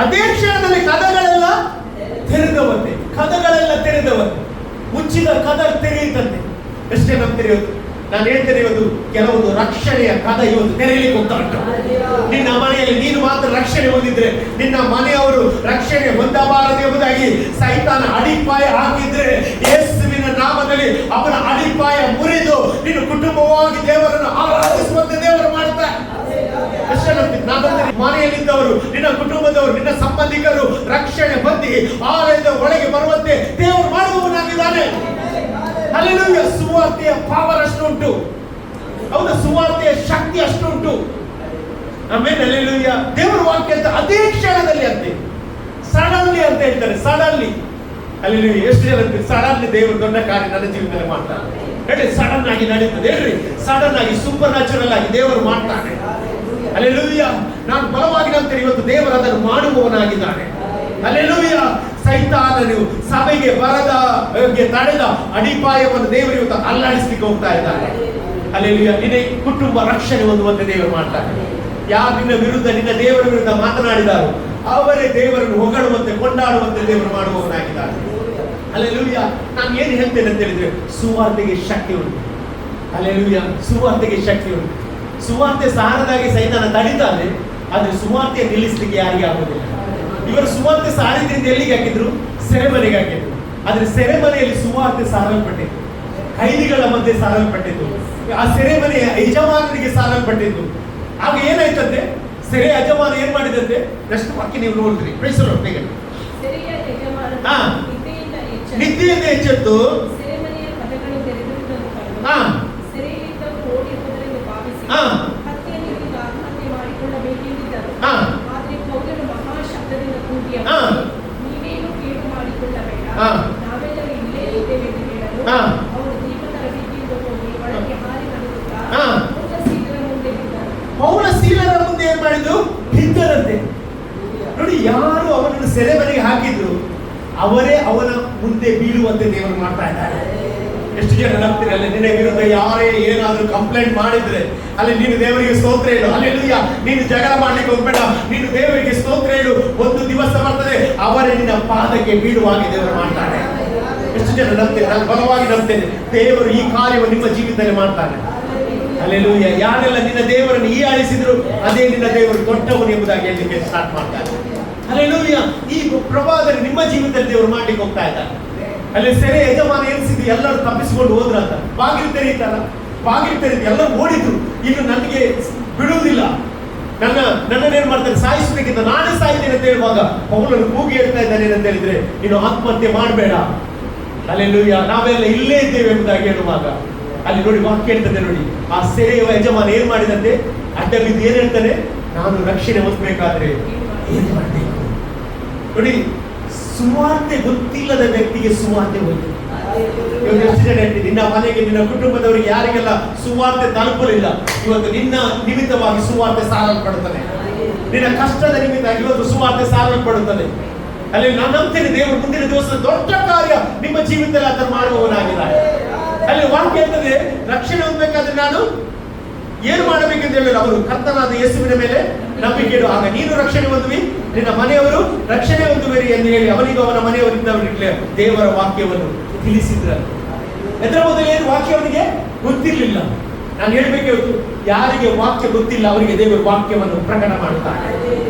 ಅದೇ ಕ್ಷಣದಲ್ಲಿ ಕದಗಳೆಲ್ಲ ತೆರೆದವಂತೆ. ಕದಗಳೆಲ್ಲ ತೆರೆದವಂತೆ. ಮುಚ್ಚಿದ ಕದ ತೆರೆಯುತ್ತಂತೆ. ಎಷ್ಟೇ ನಂಬ್ತೀರಿ? ಇವತ್ತು ನಾನು ಹೇಳ್ತೇನೆ, ಇವತ್ತು ಕೆಲವೊಂದು ರಕ್ಷಣೆಯ ಕದ ಇವತ್ತು ತೆರೆಯಲಿಕ್ಕೆ ಹೋಗ್ತಾ ಉಂಟು. ನಿನ್ನ ಮನೆಯಲ್ಲಿ ನೀನು ಮಾತ್ರ ರಕ್ಷಣೆ ಹೊಂದಿದ್ರೆ, ನಿನ್ನ ಮನೆಯವರು ರಕ್ಷಣೆ ಹೊಂದಬಾರದು ಎಂಬುದಾಗಿ ಸೈತಾನ ಅಡಿಪಾಯ ಹಾಕಿದ್ರೆ, ಯೇಸುವಿನ ನಾಮದಲ್ಲಿ ಅವನ ಅಡಿಪಾಯ ಮುರಿದು ನೀನು ಕುಟುಂಬವಾಗಿ ದೇವರನ್ನು ಆರಾಧಿಸುವಂತೆ ದೇವರು ಮಾಡುತ್ತಾರೆ. ಮನೆಯಲ್ಲಿದ್ದವರು, ನಿನ್ನ ಕುಟುಂಬದವರು, ನಿನ್ನ ಸಂಬಂಧಿಕರು ರಕ್ಷಣೆ ಹೊಂದಿ ಆಲಯದ ಒಳಗೆ ಬರುವಂತೆ ದೇವರು ಮಾಡುವವನಾಗಿದ್ದಾನೆ. ಹಲ್ಲೆಲೂಯಾ. ಸುವಾರ್ತೆಯ ಪವರ್ ಅಷ್ಟು ಉಂಟು. ಹೌದು, ಸುವಾರ್ತೆಯ ಶಕ್ತಿ ಅಷ್ಟು ಉಂಟು. ಆಮೇಲೆ ಹಲ್ಲೆಲೂಯಾ. ದೇವರ ವಾಕ್ಯ ಅಂತ ಅದೇ ಕ್ಷಣದಲ್ಲಿ ಅಂತೆ, ಸಡನ್ಲಿ ಅಂತ ಹೇಳ್ತಾರೆ. ಸಡನ್ಲಿ. ಹಲ್ಲೆಲೂಯಾ. ಎಷ್ಟು ಜನ ಸಡನ್ಲಿ ದೇವರು ದೊಡ್ಡ ಕಾರ್ಯ ನನ್ನ ಜೀವನದಲ್ಲಿ ಮಾಡ್ತಾನೆ. ಹೇಳಿ, ಸಡನ್ ಆಗಿ ನಡೀತದೆ. ಹೇಳ್ರಿ, ಸಡನ್ ಆಗಿ ಸೂಪರ್ ನ್ಯಾಚುರಲ್ ಆಗಿ ದೇವರು ಮಾಡ್ತಾನೆ. ಹಲ್ಲೆಲೂಯಾ. ನಾನು ಬಲವಾಗಿ ನಂಬ್ತೇನೆ, ಇವತ್ತು ದೇವರು ಅದನ್ನು ಮಾಡುವವನಾಗಿದ್ದಾನೆ. ಹಲ್ಲೆಲೂಯಾ. ಸೈತಾನನು ಸಭೆಗೆ ಬರದ ತಡೆದ ಅಡಿಪಾಯವನ್ನು ದೇವರು ಇವತ್ತು ಅಲ್ಲಾಡಿಸ್ಲಿಕ್ಕೆ ಹೋಗ್ತಾ ಇದ್ದಾನೆ. ಹಲ್ಲೆಲೂಯಾ. ನಿನ್ನ ಕುಟುಂಬ ರಕ್ಷಣೆ ಹೊಂದುವಂತೆ ದೇವರು ಮಾಡ್ತಾನೆ. ಯಾರು ನಿನ್ನ ವಿರುದ್ಧ, ನಿನ್ನ ದೇವರ ವಿರುದ್ಧ ಮಾತನಾಡಿದಾರೋ ಅವರೇ ದೇವರನ್ನು ಹೊಗಳುವಂತೆ, ಕೊಂಡಾಡುವಂತೆ ದೇವರು ಮಾಡುವವನಾಗಿದ್ದಾನೆ. ಹಲ್ಲೆಲೂಯಾ. ನಾನು ಏನು ಹೇಳ್ತೇನೆ ಅಂತ ಹೇಳಿದ್ರೆ, ಸುವಾರ್ತೆಗೆ ಶಕ್ತಿ ಉಂಟು. ಹಲ್ಲೆಲೂಯಾ. ಸುವಾರ್ತೆಗೆ ಶಕ್ತಿ ಉಂಟು. ಸುವಾರ್ತೆ ಸಾರದಾಗಿ ಸೈತಾನ ತಡಿತಾನೆ, ಆದ್ರೆ ಸುವಾರ್ತೆ ನಿಲ್ಲಿಸಲಿಕ್ಕೆ ಯಾರಿಗೆ ಆಗುದಿಲ್ಲ. ಇವರು ಸುವಾರ್ತೆ ಸಾರಿದ್ರಿಂದ ಎಲ್ಲಿಗೆ ಹಾಕಿದ್ರು? ಸೆರೆಮನೆಗೆ ಹಾಕಿದ್ರು. ಆದ್ರೆ ಸೆರೆಮನೆಯಲ್ಲಿ ಸುವಾರ್ತೆ ಸಾರಲ್ಪಟ್ಟಿತ್ತು. ಕೈದಿಗಳ ಮಧ್ಯೆ ಸಾರಲ್ಪಟ್ಟಿದ್ದು. ಆ ಸೆರೆಮನೆಯ ಯಜಮಾನನಿಗೆ ಸಾರಲ್ಪಟ್ಟಿದ್ದು. ಆಗ ಏನಾಯ್ತಂತೆ? ಸೆರೆ ಯಜಮಾನ ಏನ್ ಮಾಡಿದಂತೆ? ನೆಕ್ಸ್ಟ್ ವಾಕ್ಯ ನೀವು ನೋಡಿದ್ರಿ. ನಿದ್ದೆಯಿಂದ ಎಚ್ಚೆತ್ತು ಸೆರೆಮನೆಯ ಕದಗಳು ತೆರೆದಿರುವುದನ್ನು ಕಂಡು ಸೆರೆಯಲ್ಲಿದ್ದ ಓಡಿ ಹಾ ಹತ್ಯೆಯನ್ನು ಹಿಡಿದು ಆತ್ಮಹತ್ಯೆ ಮಾಡಿಕೊಳ್ಳಬೇಕೆಂದಿದ್ದರು. ಹಾ ಆದರೆ ಪೌಲನು ಮಹಾಶಬ್ದದಿಂದ ಕೂಗಿ ಹಾ. ನೀವೇನು ಕೇಡು ಮಾಡಿಕೊಳ್ಳಬೇಡ, ಹಾ. ನಾವೆಲ್ಲರೂ ಇಲ್ಲೇ ಇದ್ದೇವೆ ಎಂದು ಹೇಳಲು ಹಾ. ಅವರು ದೀಪದ ರೀತಿಯಿಂದ ಹೋಗಿ ಒಳಗೆ ಹಾರಿ ನಡುಗುತ್ತಾ ಹಾ. ಪೌಲಸೀಲರ ಮುಂದೆ ಬಿದ್ದರು. ಪೌಲ ಸೀಲರ ಮುಂದೆ ಏನ್ ಮಾಡಿದ್ರು? ಬಿದ್ದರಂತೆ. ನೋಡಿ, ಯಾರು ಅವನನ್ನು ಸೆರೆಮನೆಗೆ ಹಾಕಿದ್ರು ಅವರೇ ಅವನ ಮುಂದೆ ಬೀಳುವಂತೆ ದೇವರು ಮಾಡ್ತಾ ಇದ್ದಾರೆ. ಎಷ್ಟು ಜನ ನಂಬ್ತೀರಿ? ಅಲ್ಲಿ ನಿನ್ನ ವಿರುದ್ಧ ಯಾರೇ ಏನಾದ್ರೂ ಕಂಪ್ಲೇಂಟ್ ಮಾಡಿದ್ರೆ ಅಲ್ಲಿ ನೀನು ದೇವರಿಗೆ ಸ್ತೋತ್ರ ಹೇಳು. ಅಲ್ಲೆಲ್ಲೂಯ್ಯ. ನೀನು ಜಗಳ ಮಾಡ್ಲಿಕ್ಕೆ ಹೋಗ್ಬೇಡ, ನೀನು ದೇವರಿಗೆ ಸ್ತೋತ್ರ ಹೇಳು. ಒಂದು ದಿವಸ ಬರ್ತದೆ ಅವರೇ ನಿನ್ನ ಪಾದಕ್ಕೆ ಬೀಳುವಾಗಿ ದೇವರು ಮಾಡ್ತಾನೆ. ಎಷ್ಟು ಜನ ನಂಬ್ತೀರಿ? ನಾನು ಬಲವಾಗಿ ನಂಬ್ತೇನೆ, ದೇವರು ಈ ಕಾರ್ಯವನ್ನು ನಿಮ್ಮ ಜೀವಿತದಲ್ಲಿ ಮಾಡ್ತಾನೆ. ಅಲ್ಲೆಲ್ಲೂಯ್ಯ. ಯಾರೆಲ್ಲ ನಿನ್ನ ದೇವರನ್ನು ಹೀಯಾಳಿಸಿದ್ರು ಅದೇ ನಿನ್ನ ದೇವರು ದೊಡ್ಡವನು ಎಂಬುದಾಗಿ ಹೇಳಲಿಕ್ಕೆ ಸ್ಟಾರ್ಟ್ ಮಾಡ್ತಾರೆ. ಅಲ್ಲೆಲ್ಲೂಯ್ಯ. ಈ ಪ್ರಭಾವದಲ್ಲಿ ನಿಮ್ಮ ಜೀವಿತದಲ್ಲಿ ದೇವರು ಮಾಡ್ಲಿಕ್ಕೆ ಹೋಗ್ತಾ ಇದ್ದಾರೆ. ಅಲ್ಲಿ ಸೆರೆ ಯಜಮಾನ ಎನಿಸಿದ್ದು ಎಲ್ಲರೂ ತಪ್ಪಿಸಿಕೊಂಡು ಹೋದ್ರಂತ. ಬಾಗಿಲು ತೆರೀತಲ್ಲ, ಬಾಗಿಲು ತೆರೀತು, ಎಲ್ಲರೂ ಓಡಿದ್ರು. ಇನ್ನು ನನಗೆ ಬಿಡುವುದಿಲ್ಲ, ನನ್ನನ್ನೇನ್ ಮಾಡ್ತಾರೆ, ಸಾಯಿಸಬೇಕಿಂತ ನಾನೇ ಸಾಯ್ತೇನೆ ಅಂತ ಹೇಳುವಾಗ ಪೌಲನು ಕೂಗಿ ಹೇಳ್ತಾ ಇದ್ದಾನೆ ಅಂತ ಹೇಳಿದ್ರೆ, ನೀನು ಆತ್ಮಹತ್ಯೆ ಮಾಡಬೇಡ, ಅಲ್ಲೆಲ್ಲೂಯ್ಯ, ನಾವೆಲ್ಲ ಇಲ್ಲೇ ಇದ್ದೇವೆ ಎಂಬುದಾಗಿ ಹೇಳುವಾಗ ಅಲ್ಲಿ ನೋಡಿ ವಾಕ್ಯ ಹೇಳ್ತದೆ. ನೋಡಿ, ಆ ಸೆರೆಯ ಯಜಮಾನ ಏನ್ ಮಾಡಿದಂತೆ ಅಡ್ಡ ಬಿದ್ದು ಏನ್ ಹೇಳ್ತಾನೆ, ನಾನು ರಕ್ಷಣೆ ಹೊಂದಬೇಕಾದ್ರೆ ಏನ್ ಮಾಡಬೇಕು? ನೋಡಿ, ಸುವಾರ್ತೆ ಗೊತ್ತಿಲ್ಲದ ವ್ಯಕ್ತಿಗೆ ಸುವಾರ್ತೆ ಹೋಯ್ತು. ಇವತ್ತು ಎಷ್ಟು ಜನ ಹೇಳ್ತೀನಿ, ನಿನ್ನ ಮನೆಗೆ, ನಿನ್ನ ಕುಟುಂಬದವರಿಗೆ ಯಾರಿಗೆಲ್ಲ ಸುವಾರ್ತೆ ತಲುಪಲಿಲ್ಲ, ಇವತ್ತು ನಿನ್ನ ನಿಮಿತ್ತವಾಗಿ ಸುವಾರ್ತೆ ಸಾರಲ್ಪಡುತ್ತದೆ. ನಿನ್ನ ಕಷ್ಟದ ನಿಮಿತ್ತ ಇವತ್ತು ಸುವಾರ್ತೆ ಸಾರಲ್ಪಡುತ್ತದೆ. ಅಲ್ಲಿ ನಾನು ನಂಬ್ತೇನೆ, ದೇವರು ಮುಂದಿನ ದಿವಸ ದೊಡ್ಡ ಕಾರ್ಯ ನಿಮ್ಮ ಜೀವಿತದಲ್ಲಿ ಅದನ್ನು ಮಾಡುವವನಾಗಿದ್ದಾರೆ. ಅಲ್ಲಿ ವಾಕ್ಯ ಹೇಳ್ತದೆ, ರಕ್ಷಣೆ ಹೊಂದಬೇಕಾದ್ರೆ ನಾನು ಏನು ಮಾಡಬೇಕೆಂದು ಹೇಳಿಲ್ಲ, ಅವರು ಕರ್ತನಾದ ಯೇಸುವಿನ ಮೇಲೆ ನಂಬಿಕೆ ಇಡು, ಆಗ ನೀನು ರಕ್ಷಣೆ ಹೊಂದುವಿ, ನಿನ್ನ ಮನೆಯವರು ರಕ್ಷಣೆ ಹೊಂದುವಿರಿ ಎಂದು ಹೇಳಿ ಅವನಿಗೂ ಅವನ ಮನೆಯವರಿದ್ದವರಿಗೆ ದೇವರ ವಾಕ್ಯವನ್ನು ತಿಳಿಸಿದ್ರ. ಅದರ ಮೊದಲು ಏನು ವಾಕ್ಯ ಅವನಿಗೆ ಗೊತ್ತಿರಲಿಲ್ಲ. ನಾನು ಹೇಳ್ಬೇಕು, ಯಾರಿಗೆ ವಾಕ್ಯ ಗೊತ್ತಿಲ್ಲ ಅವರಿಗೆ ದೇವರು ವಾಕ್ಯವನ್ನು ಪ್ರಕಟ ಮಾಡುತ್ತಾರೆ.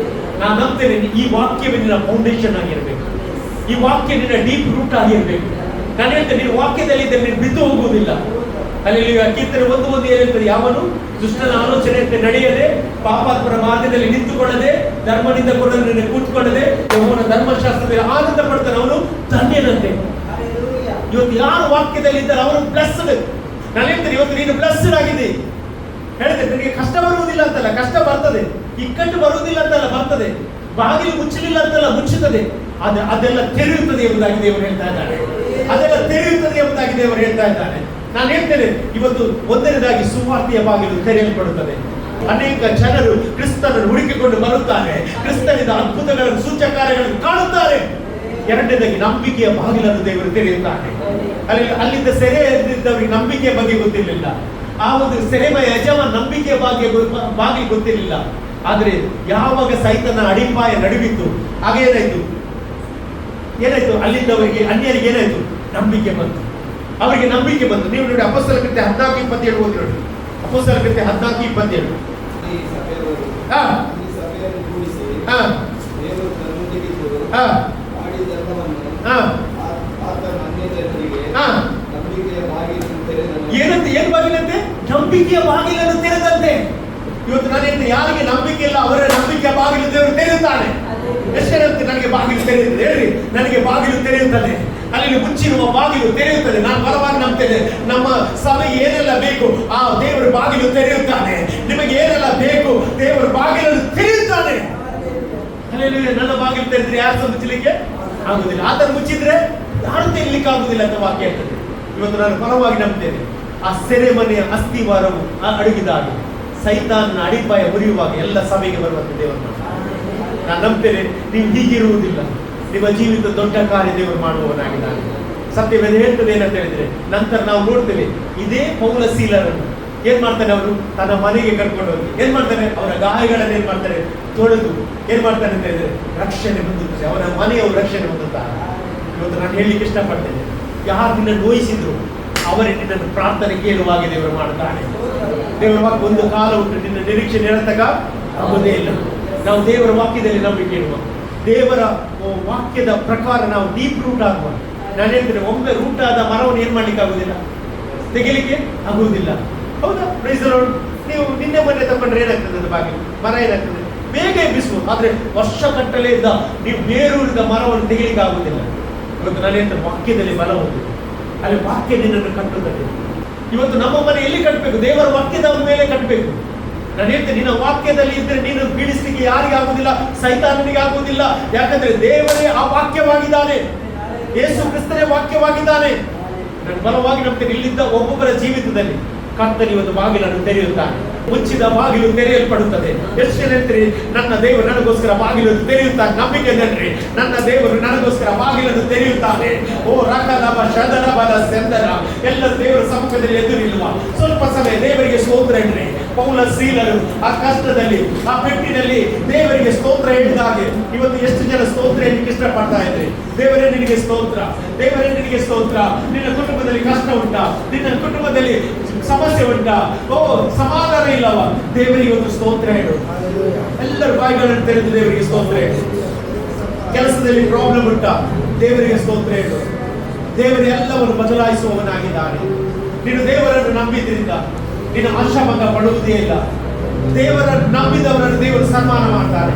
ನಾನು ನಂಬ್ತೇನೆ, ಈ ವಾಕ್ಯವೇ ನಿನ್ನ ಫೌಂಡೇಶನ್ ಆಗಿರ್ಬೇಕು, ಈ ವಾಕ್ಯ ನಿನ್ನ ಡೀಪ್ ರೂಟ್ ಆಗಿರ್ಬೇಕು. ನಾನು ಹೇಳ್ತೇನೆ, ನೀನು ವಾಕ್ಯದಲ್ಲಿ ಇದ್ದರೆ ನೀನು ಬಿದ್ದು ಹೋಗುವುದಿಲ್ಲ. ಅಲ್ಲಿ ಕೀರ್ತನೆ 1:1 ಏನಿರ್ತದೆ, ಯಾವನು ದುಷ್ಟನ ಆಲೋಚನೆಯಂತೆ ನಡೆಯದೆ, ಪಾಪಾತ್ಮರ ಮಾರ್ಗದಲ್ಲಿ ನಿಂತುಕೊಳ್ಳದೆ, ಧರ್ಮದಿಂದ ಕೊಡಲು ಕೂತ್ಕೊಳ್ಳದೆ, ಯೆಹೋವನ ಧರ್ಮಶಾಸ್ತ್ರದಲ್ಲಿ ಆನಂದ ಪಡ್ತಾನೆ, ಅವನು ಧನ್ಯನಂತೆ. ಇವತ್ತು ಯಾರು ವಾಕ್ಯದಲ್ಲಿ ಇದ್ದಾರೆ ಅವರು ಬ್ಲೆಸ್ಡ್. ನಾನು ಹೇಳ್ತೇನೆ, ಇವತ್ತು ನೀನು ಬ್ಲೆಸ್ಡ್ ಆಗಿದೆ. ಹೇಳ್ತೇನೆ, ನಿನಗೆ ಕಷ್ಟ ಬರುವುದಿಲ್ಲ ಅಂತಲ್ಲ, ಕಷ್ಟ ಬರ್ತದೆ. ಇಕ್ಕಟ್ಟು ಬರುವುದಿಲ್ಲ ಅಂತಲ್ಲ, ಬರ್ತದೆ. ಬಾಗಿಲು ಮುಚ್ಚಲಿಲ್ಲ ಅಂತಲ್ಲ, ಮುಚ್ಚುತ್ತದೆ. ಅದೆಲ್ಲ ತೆರೆಯುತ್ತದೆ ಎಂಬುದಾಗಿ ದೇವರು ಹೇಳ್ತಾ ಇದ್ದಾನೆ. ಅದೆಲ್ಲ ತೆರೆಯುತ್ತದೆ ಎಂಬುದಾಗಿ ದೇವರು ಹೇಳ್ತಾ ಇದ್ದಾನೆ. ನಾನು ಹೇಳ್ತೇನೆ, ಇವತ್ತು ಒಂದನೇದಾಗಿ ಸುವಾರ್ತೆಯ ಬಾಗಿಲು ತೆರೆಯಲ್ಪಡುತ್ತದೆ. ಅನೇಕ ಜನರು ಕ್ರಿಸ್ತನನ್ನು ಹುಡುಕಿಕೊಂಡು ಬರುತ್ತಾರೆ, ಕ್ರಿಸ್ತನಿಂದ ಅದ್ಭುತಗಳನ್ನು, ಸೂಚಕಾರ್ಯಗಳನ್ನು ಕಾಣುತ್ತಾರೆ. ಎರಡನೇದಾಗಿ ನಂಬಿಕೆಯ ಬಾಗಿಲನ್ನು ದೇವರು ತೆರೆಯುತ್ತಾನೆ. ಅಲ್ಲಿಂದ ಸೆರೆಯಲ್ಲಿದ್ದವರಿಗೆ ನಂಬಿಕೆಯ ಬಗ್ಗೆ ಗೊತ್ತಿರಲಿಲ್ಲ. ಆ ಒಂದು ಸೆರೆಮಯ ಯಜಮಾನ ನಂಬಿಕೆಯ ಬಾಗಿಲು ಗೊತ್ತಿರಲಿಲ್ಲ. ಆದರೆ ಯಾವಾಗ ಸೈತನ ಅಡಿಪಾಯ ನಡುವಿತ್ತು, ಆಗ ಏನಾಯ್ತು? ಅಲ್ಲಿದ್ದವರಿಗೆ, ಅನ್ಯರಿಗೆ ಏನಾಯ್ತು? ನಂಬಿಕೆ ಬಂತು. ಅವರಿಗೆ ನಂಬಿಕೆ ಬಂತು. ನೀವು ನೋಡಿ, ಅಪೊಸ್ತಲರ ಕೃತ್ಯ 14:27 ಓದಿ ನೋಡಿ. ಅಪೊಸ್ತಲರ ಕೃತ್ಯ 14:27. ಏನ್ ಬಾಗಿಲಂತೆ? ನಂಬಿಕೆಯ ಬಾಗಿಲನ್ನು ತೆರೆದಂತೆ. ಇವತ್ತು ನಾನು ಹೇಳ್ತೀನಿ, ಯಾರಿಗೆ ನಂಬಿಕೆ ಇಲ್ಲ ಅವರ ನಂಬಿಕೆಯ ಬಾಗಿಲು ದೇವರು ತೆರೆಯುತ್ತಾನೆ. ಎಷ್ಟೇನಂತೆ, ನನಗೆ ಬಾಗಿಲು ತೆರೆಯುತ್ತದೆ ಹೇಳ್ರಿ, ನನಗೆ ಬಾಗಿಲು ತೆರೆಯುತ್ತದೆ. ಅಲ್ಲಿ ಮುಚ್ಚಿರುವ ಬಾಗಿಲು ತೆರೆಯುತ್ತದೆ. ನಾನು ಬಲವಾಗಿ ನಂಬ್ತೇನೆ, ನಮ್ಮ ಸಭೆಗೆ ಏನೆಲ್ಲ ಬೇಕು ಆ ದೇವರು ಬಾಗಿಲು ತೆರೆಯುತ್ತಾನೆ. ನಿಮಗೆ ಏನೆಲ್ಲ ಬೇಕು ದೇವರು ಬಾಗಿಲನ್ನು ತೆರೆಯುತ್ತಾನೆ. ನನ್ನ ಬಾಗಿಲು ತೆರೆದ್ರೆ ಯಾರು ಮುಚ್ಚಲಿಕ್ಕೆ ಆಗುದಿಲ್ಲ, ಆತರ ಮುಚ್ಚಿದ್ರೆ ಯಾರು ತೆರಲಿಕ್ಕೆ ಆಗುದಿಲ್ಲ ಅಂತ ವಾಕ್ಯ ಹೇಳ್ತದೆ. ಇವತ್ತು ನಾನು ಬಲವಾಗಿ ನಂಬ್ತೇನೆ, ಆ ಸೆರೆಮನೆಯ ಅಸ್ಥಿವಾರವು ಅಡಗಿದಾಗ ಸೈತಾನನ ಅಡಿಪಾಯ ಮುರಿಯುವಾಗ ಎಲ್ಲ ಸಭೆಗೆ ಬರುವಂತೆ ದೇವರು ನಾನು ನಂಬ್ತೇನೆ. ನೀವು ಹೀಗಿರುವುದಿಲ್ಲ, ನಿಮ್ಮ ಜೀವಿತ ದೊಡ್ಡ ಕಾರ್ಯ ದೇವರು ಮಾಡುವವನಾಗಿದ್ದಾನೆ. ಸತ್ಯವೇದ ಹೇಳ್ತದೆ ಏನಂತ ಹೇಳಿದ್ರೆ, ನಂತರ ನಾವು ನೋಡ್ತೇವೆ ಇದೇ ಪೌಲ ಸೀಲರನ್ನು ಏನ್ ಮಾಡ್ತಾನೆ, ಅವರು ತನ್ನ ಮನೆಗೆ ಕರ್ಕೊಂಡು ಹೋಗಿ ಏನ್ ಮಾಡ್ತಾನೆ, ಅವರ ಗಾಯಗಳನ್ನು ಏನ್ ಮಾಡ್ತಾರೆ, ತೊಳೆದು ಏನ್ ಮಾಡ್ತಾನೆ ಅಂತ ಹೇಳಿದ್ರೆ ರಕ್ಷಣೆ ಹೊಂದುತ್ತಾರೆ, ಅವನ ಮನೆಯವರು ರಕ್ಷಣೆ ಹೊಂದುತ್ತಾರೆ. ಇವತ್ತು ನಾನು ಹೇಳಲಿಕ್ಕೆ ಇಷ್ಟಪಡ್ತೇನೆ, ಯಾರು ನಿನ್ನನ್ನು ನೋಯಿಸಿದ್ರು ಅವರೇ ನಿನ್ನನ್ನು ಪ್ರಾರ್ಥನೆ ಕೇಳುವಾಗೆ ದೇವರು ಮಾಡ್ತಾನೆ. ದೇವರ ವಾಕ್ಯ ಒಂದು ಕಾಲ ಉಂಟು, ನಿನ್ನ ನಿರೀಕ್ಷೆ ನಿರತಕ ಆಗುವುದೇ ಇಲ್ಲ. ನಾವು ದೇವರ ವಾಕ್ಯದಲ್ಲಿ ನಂಬಿಕೆ ಇಡುವ, ದೇವರ ವಾಕ್ಯದ ಪ್ರಕಾರ ನಾವು ಡೀಪ್ ರೂಟ್ ಆಗುವ. ನಾನು ಹೇಳ್ತೇನೆ, ಒಮ್ಮೆ ರೂಟ್ ಆದ ಮರವನ್ನು ಏನ್ ಮಾಡ್ಲಿಕ್ಕೆ ಆಗುದಿಲ್ಲ, ತೆಗಿಲಿಕ್ಕೆ ಆಗುವುದಿಲ್ಲ. ಹೌದಾ? Praise the Lord. ನೀವು ನಿನ್ನೆ ಮೊನ್ನೆ ತಗೊಂಡ್ರೆ ಏನಾಗ್ತದೆ, ಅದು ಬಾಗಿಲು ಮರ ಏನಾಗ್ತದೆ, ಬೇಗ ಎಬ್ಬಿಸುವುದು. ಆದ್ರೆ ವರ್ಷ ಕಟ್ಟಲೆ ಇದ್ದ ನೀವು ಬೇರೂರಿದ ಮರವನ್ನು ತೆಗಿಲಿಕ್ಕೆ ಆಗುವುದಿಲ್ಲ. ಇವತ್ತು ನಾನು ಹೇಳ್ತೇನೆ, ವಾಕ್ಯದಲ್ಲಿ ಬಲ ಹೋಗುದು, ಅಲ್ಲಿ ವಾಕ್ಯ ನಿನ್ನನ್ನು ಕಟ್ಟುತ್ತದೆ. ಇವತ್ತು ನಮ್ಮ ಮನೆ ಎಲ್ಲಿ ಕಟ್ಟಬೇಕು? ದೇವರ ವಾಕ್ಯದ ಮೇಲೆ ಕಟ್ಟಬೇಕು. ನಾನು ಹೇಳ್ತೇನೆ, ನಿನ್ನ ವಾಕ್ಯದಲ್ಲಿ ಇದ್ರೆ ನೀನು ಬೀಳಿಸ್ಲಿಕ್ಕೆ ಯಾರಿಗೆ ಆಗುದಿಲ್ಲ, ಸೈತಾನನಿಗೆ ಆಗುವುದಿಲ್ಲ. ಯಾಕಂದ್ರೆ ದೇವರೇ ಆ ವಾಕ್ಯವಾಗಿದ್ದಾನೆ, ಯೇಸು ಕ್ರಿಸ್ತನೇ ವಾಕ್ಯವಾಗಿದ್ದಾನೆ. ನಾನು ಬಲವಾಗಿ ನಂಬ್ತೇನೆ, ಇಲ್ಲಿದ್ದ ಒಬ್ಬೊಬ್ಬರ ಜೀವಿತದಲ್ಲಿ ಕರ್ತನು ಒಂದು ಬಾಗಿಲನ್ನು ತೆರೆಯುತ್ತಾನೆ. ಮುಚ್ಚಿದ ಬಾಗಿಲು ತೆರೆಯಲ್ಪಡುತ್ತದೆ. ಎಷ್ಟು ಜನ ಹೇಳ್ತೀರಿ, ನನ್ನ ದೇವರು ನನಗೋಸ್ಕರ ಬಾಗಿಲನ್ನು ತೆರೆಯುತ್ತಾನೆ? ನಂಬಿಕೆ ನಡ್ರಿ, ನನ್ನ ದೇವರು ನನಗೋಸ್ಕರ ಬಾಗಿಲನ್ನು ತೆರೆಯುತ್ತಾನೆ. ಓ ರಕಲಬ ಶದರ ಬಲ ಸೆಂದರ, ಎಲ್ಲ ದೇವರ ಸಮ್ಮುಖದಲ್ಲಿ ಎದ್ದು ನಿಲ್ಲುವ. ಸ್ವಲ್ಪ ಸಮಯ ದೇವರಿಗೆ ಸ್ತೋತ್ರ ಹೇಳ್ರಿ. ಪೌಲ ಸೀಲರು ಆ ಕಷ್ಟದಲ್ಲಿ, ಆ ಪೆಟ್ಟಿನಲ್ಲಿ ದೇವರಿಗೆ ಸ್ತೋತ್ರ ಹೇಳಿದ ಹಾಗೆ ಇವತ್ತು ಎಷ್ಟು ಜನ ಸ್ತೋತ್ರ ಹೇಳಲಿಕ್ಕೆ ಇಷ್ಟಪಡ್ತಾ ಇದ್ರಿ? ದೇವರೇ ನಿನಗೆ ಸ್ತೋತ್ರ, ದೇವರೇ ನಿನಗೆ ಸ್ತೋತ್ರ. ನಿನ್ನ ಕುಟುಂಬದಲ್ಲಿ ಕಷ್ಟ ಉಂಟಾ? ನಿನ್ನ ಕುಟುಂಬದಲ್ಲಿ ಸಮಸ್ಯೆ ಉಂಟಾ? ಓ ಸಮಾಧಾನ ಇಲ್ಲವ? ದೇವರಿಗೆ ಒಂದು ಸ್ತೋತ್ರ ಹೇಳು. ಎಲ್ಲರ ಬಾಯಿಗಳನ್ನು ತೆರೆದು ದೇವರಿಗೆ ಸ್ತೋತ್ರ ಹೇಳು. ಕೆಲಸದಲ್ಲಿ ಪ್ರಾಬ್ಲಮ್ ಉಂಟಾ? ದೇವರಿಗೆ ಸ್ತೋತ್ರ ಹೇಳು. ದೇವರು ಎಲ್ಲವನ್ನು ಬದಲಾಯಿಸುವವನಾಗಿದ್ದಾನೆ. ನೀನು ದೇವರನ್ನು ನಂಬಿದ್ರಿಂದ ನಿನ್ನ ಆಶಾಭಂಗ ಪಡುವುದೇ ಇಲ್ಲ. ದೇವರನ್ನು ನಂಬಿದವರನ್ನು ದೇವರು ಸನ್ಮಾನ ಮಾಡ್ತಾರೆ.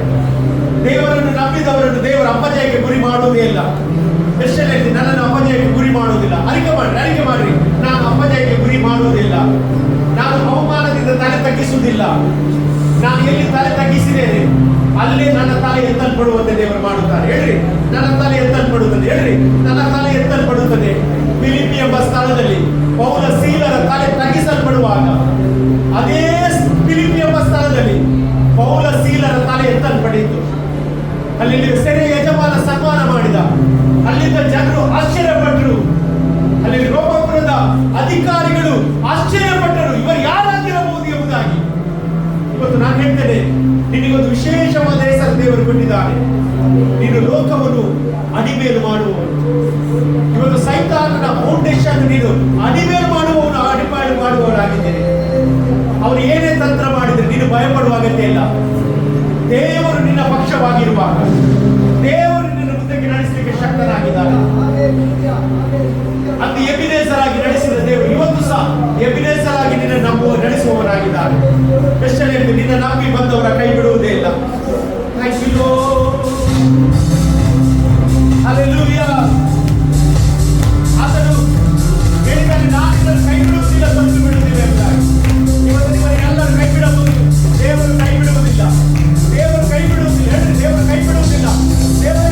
ದೇವರನ್ನು ನಂಬಿದವರನ್ನು ದೇವರ ಅಪಜಯಕ್ಕೆ ಗುರಿ ಮಾಡುವುದೇ ಇಲ್ಲ. ಎಷ್ಟೇ ನನ್ನನ್ನು ಅಪಜಯಕ್ಕೆ ಗುರಿ ಮಾಡುವುದಿಲ್ಲ. ಅರಿಕೆ ಮಾಡ್ರಿ, ನಾನು ಅಪಜಯಕ್ಕೆ ಗುರಿ ಮಾಡುವುದಿಲ್ಲ. ನಾನು ಅವಮಾನದಿಂದ ತಲೆ ತಗ್ಗಿಸುವುದಿಲ್ಲ. ನಾನು ಎಲ್ಲಿ ತಲೆ ತಗ್ಗಿಸಿದ್ದೇನೆ ಅಲ್ಲೇ ನನ್ನ ತಲೆ ಎತ್ತಲ್ಪಡುವಂತೆ ದೇವರು ಮಾಡುತ್ತಾರೆ. ಹೇಳ್ರಿ, ನನ್ನ ತಲೆ ಎತ್ತಲ್ಪಡುತ್ತದೆ. ಹೇಳ್ರಿ, ನನ್ನ ತಲೆ ಎತ್ತಲ್ಪಡುತ್ತದೆ. ಫಿಲಿಪ್ಪಿ ಎಂಬ ಸ್ಥಳದಲ್ಲಿ ಪೌಲ ಸೀಲರ ತಲೆ ತಗ್ಗಿಸಲ್ಪಡುವಾಗ, ಅದೇ ಫಿಲಿಪ್ಪಿ ಎಂಬ ಸ್ಥಳದಲ್ಲಿ ಪೌಲ ಸೀಲರ ತಲೆ ಎತ್ತಲ್ಪಡಿತು. ಅಲ್ಲಿ ಸೆರೆ ಯಜಮಾನ ಸನ್ಮಾನ ಮಾಡಿದ. ಅಲ್ಲಿದ್ದ ಜನರು ಆಶ್ಚರ್ಯಪಟ್ಟರು. ಅಲ್ಲಿ ರೋಮಪುರದ ಅಧಿಕಾರಿಗಳು ಆಶ್ಚರ್ಯಪಟ್ಟರು, ಇವರು ಯಾರಾಗಿರಬಹುದು ಎಂಬುದಾಗಿ. ಇವತ್ತು ನಾನು ಹೇಳ್ತೇನೆ, ನಿನಗೊಂದು ವಿಶೇಷವಾದ ಹೆಸರು ದೇವರು ಕೊಟ್ಟಿದ್ದಾನೆ. ನೀನು ಲೋಕವನ್ನು ಅಡಿಮೇಲು ಮಾಡುವವನು. ಇವತ್ತು ಸೈತಾನನ ಫೌಂಡೇಶನ್ ನೀನು ಅಡಿಮೇಲು ಮಾಡುವವನಾಗಿದ್ದೇನೆ. ಅವನು ಏನೇ ತಂತ್ರ ಮಾಡಿದ್ರೆ ನೀನು ಭಯಪಡುವ ಅಗತ್ಯ ಇಲ್ಲ. ದೇವರು ನಿನ್ನ ಪಕ್ಷವಾಗಿರುವಾಗ ದೇವರು ನಿನ್ನ ಮುಂದಕ್ಕೆ ನಡೆಸಲಿಕ್ಕೆ ಶಕ್ತನಾಗಿದ್ದಾನೆ. ಅದು ಎಬಿನೇಸರಾಗಿ ನಡೆಸಿದ ದೇವರು ಇವತ್ತು ಸಹ ಎಬಿನೇಸರಾಗಿ ನಿನ್ನ ನಡೆಸುವವನಾಗಿದ್ದಾನೆ. ಎಷ್ಟು ನಿನ್ನ ನಂಬಿ ಬಂದವರ ಕೈ ಬಿಡುವುದೇ ಇಲ್ಲ. ಹಲ್ಲೆಲೂಯಾ. ಆತನು ಹೇಳಿದರೆ ನಾನು ಕೈ ಬಿಡುವುದಿಲ್ಲ, ಬಂದು ಬಿಡುವುದಿಲ್ಲ ಎಂಬುದಾಗಿ. ಇವತ್ತು ನಿಮ್ಮನ್ನೆಲ್ಲರೂ ಕೈ ಬಿಡಬಹುದು, ದೇವರು ಕೈ ಬಿಡುವುದಿಲ್ಲ. ದೇವರು ಕೈ ಬಿಡುವುದಿಲ್ಲ. ಹೇಳ್ರಿ, ದೇವರು ಕೈ ಬಿಡುವುದಿಲ್ಲ. ದೇವರು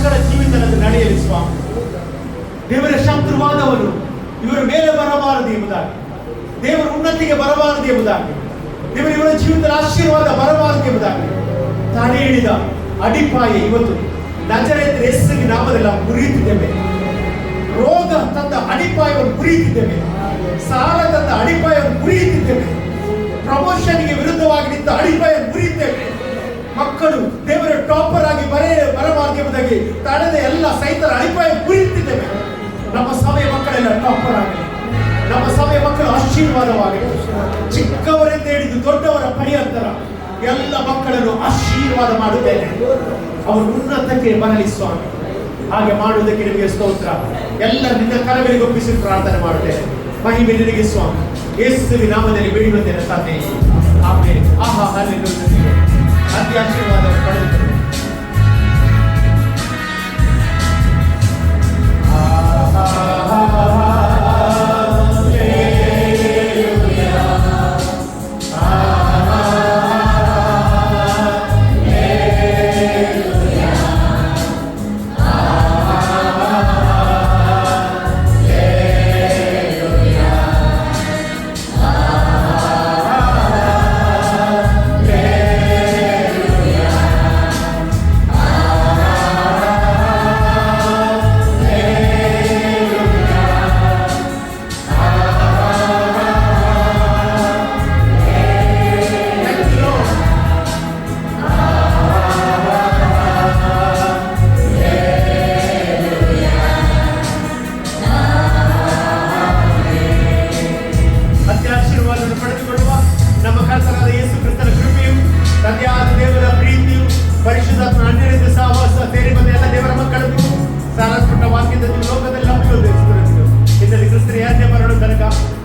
ಮಕ್ಕಳ ಜೀವಿತದಲ್ಲಿ ನಡೆಯಲಿ ಸ್ವಾಮಿ. ದೇವರ ಶತ್ರುವಾದವನು ಇವರ ಮೇಲೆ ಬರಬಾರದು ಎಂಬುದಾಗಿ, ದೇವರ ಉನ್ನತಿಗೆ ಬರಬಾರದು ಎಂಬುದಾಗಿ, ದೇವರ ಇವರ ಜೀವಿತದ ಆಶೀರ್ವಾದ ಬರಬಾರದು ಎಂಬುದಾಗಿ ತಡೆ ಹಿಡಿದ ಅಡಿಪಾಯ ಇವತ್ತು ನಜರೇತ ಯೇಸುವಿನ ನಾಮದಲ್ಲಿ ನಾವು ಮುರಿಯುತ್ತಿದ್ದೇವೆ. ರೋಗ ತಂದ ಅಡಿಪಾಯವನ್ನು ಮುರಿಯುತ್ತಿದ್ದೇವೆ. ಸಾಲ ತಂದ ಅಡಿಪಾಯವನ್ನು ಮುರಿಯುತ್ತಿದ್ದೇವೆ. ಪ್ರಮೋಷನ್ಗೆ ವಿರುದ್ಧವಾಗಿ ನಿಂತ ಅಡಿಪಾಯ ಮುರಿಯುತ್ತೇವೆ. ಮಕ್ಕಳು ದೇವರ ಟಾಪರ್ ಆಗಿ ಬರಬಾರದು ಎಂಬುದಾಗಿ ತಡೆದ ಎಲ್ಲ ಸೈತರ ಅಡಿಪಾಯ ಮುರಿಯುತ್ತಿದ್ದೇವೆ. ನಮ್ಮ ಸಭೆಯ ಮಕ್ಕಳೆಲ್ಲ ಟಾಪರ್ ಆಗಲಿ. ನಮ್ಮ ಸಭೆಯ ಮಕ್ಕಳು ಆಶೀರ್ವಾದವಾಗಲಿ. ಚಿಕ್ಕವರಿಂದ ಹಿಡಿದು ದೊಡ್ಡವರ ಪರ್ಯಂತರ ಎಲ್ಲ ಮಕ್ಕಳನ್ನು ಆಶೀರ್ವಾದ ಮಾಡುತ್ತೇನೆ. ಅವರು ಉನ್ನತಕ್ಕೆ ಬರಲಿ ಸ್ವಾಮಿ. ಹಾಗೆ ಮಾಡುವುದಕ್ಕೆ ನಿಮಗೆ ಸ್ತೋತ್ರ. ಎಲ್ಲ ನಿನ್ನ ಕರಗಳಿಗೆ ಒಪ್ಪಿಸಿ ಪ್ರಾರ್ಥನೆ ಮಾಡುತ್ತೇನೆ. ಮಹಿಮೆ ನಿನಗೆ ಸ್ವಾಮಿ. ಯೇಸುವಿನ ನಾಮದಲ್ಲಿ ಬೇಡಿಕೊಳ್ಳುತ್ತೇನೆ ತಂದೆ. ಆಮೆನ್. ಆಹಾ, ಹಲ್ಲೆಲೂಯಾ. ಅತಿ ಆಶೀರ್ವಾದವನ್ನು ಪಡೆದುಕೊಳ್ಳಿ.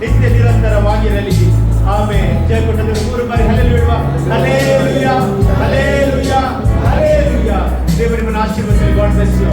ನಿತ್ಯ ನಿರಂತರವಾಗಿರಲಿ. ಆಮೆನ್. ಜಯ ಕೊಟ್ಟವರು 3 ಬಾರಿ ಹಲ್ಲೆಲೂಯಾ, ಹಲ್ಲೆಲೂಯಾ, ಹಲ್ಲೆಲೂಯಾ, ಹಲ್ಲೆಲೂಯಾ. ದೇವರು ನಿಮ್ಮನ್ನು ಆಶೀರ್ವದಿಸಲಿ. God bless you.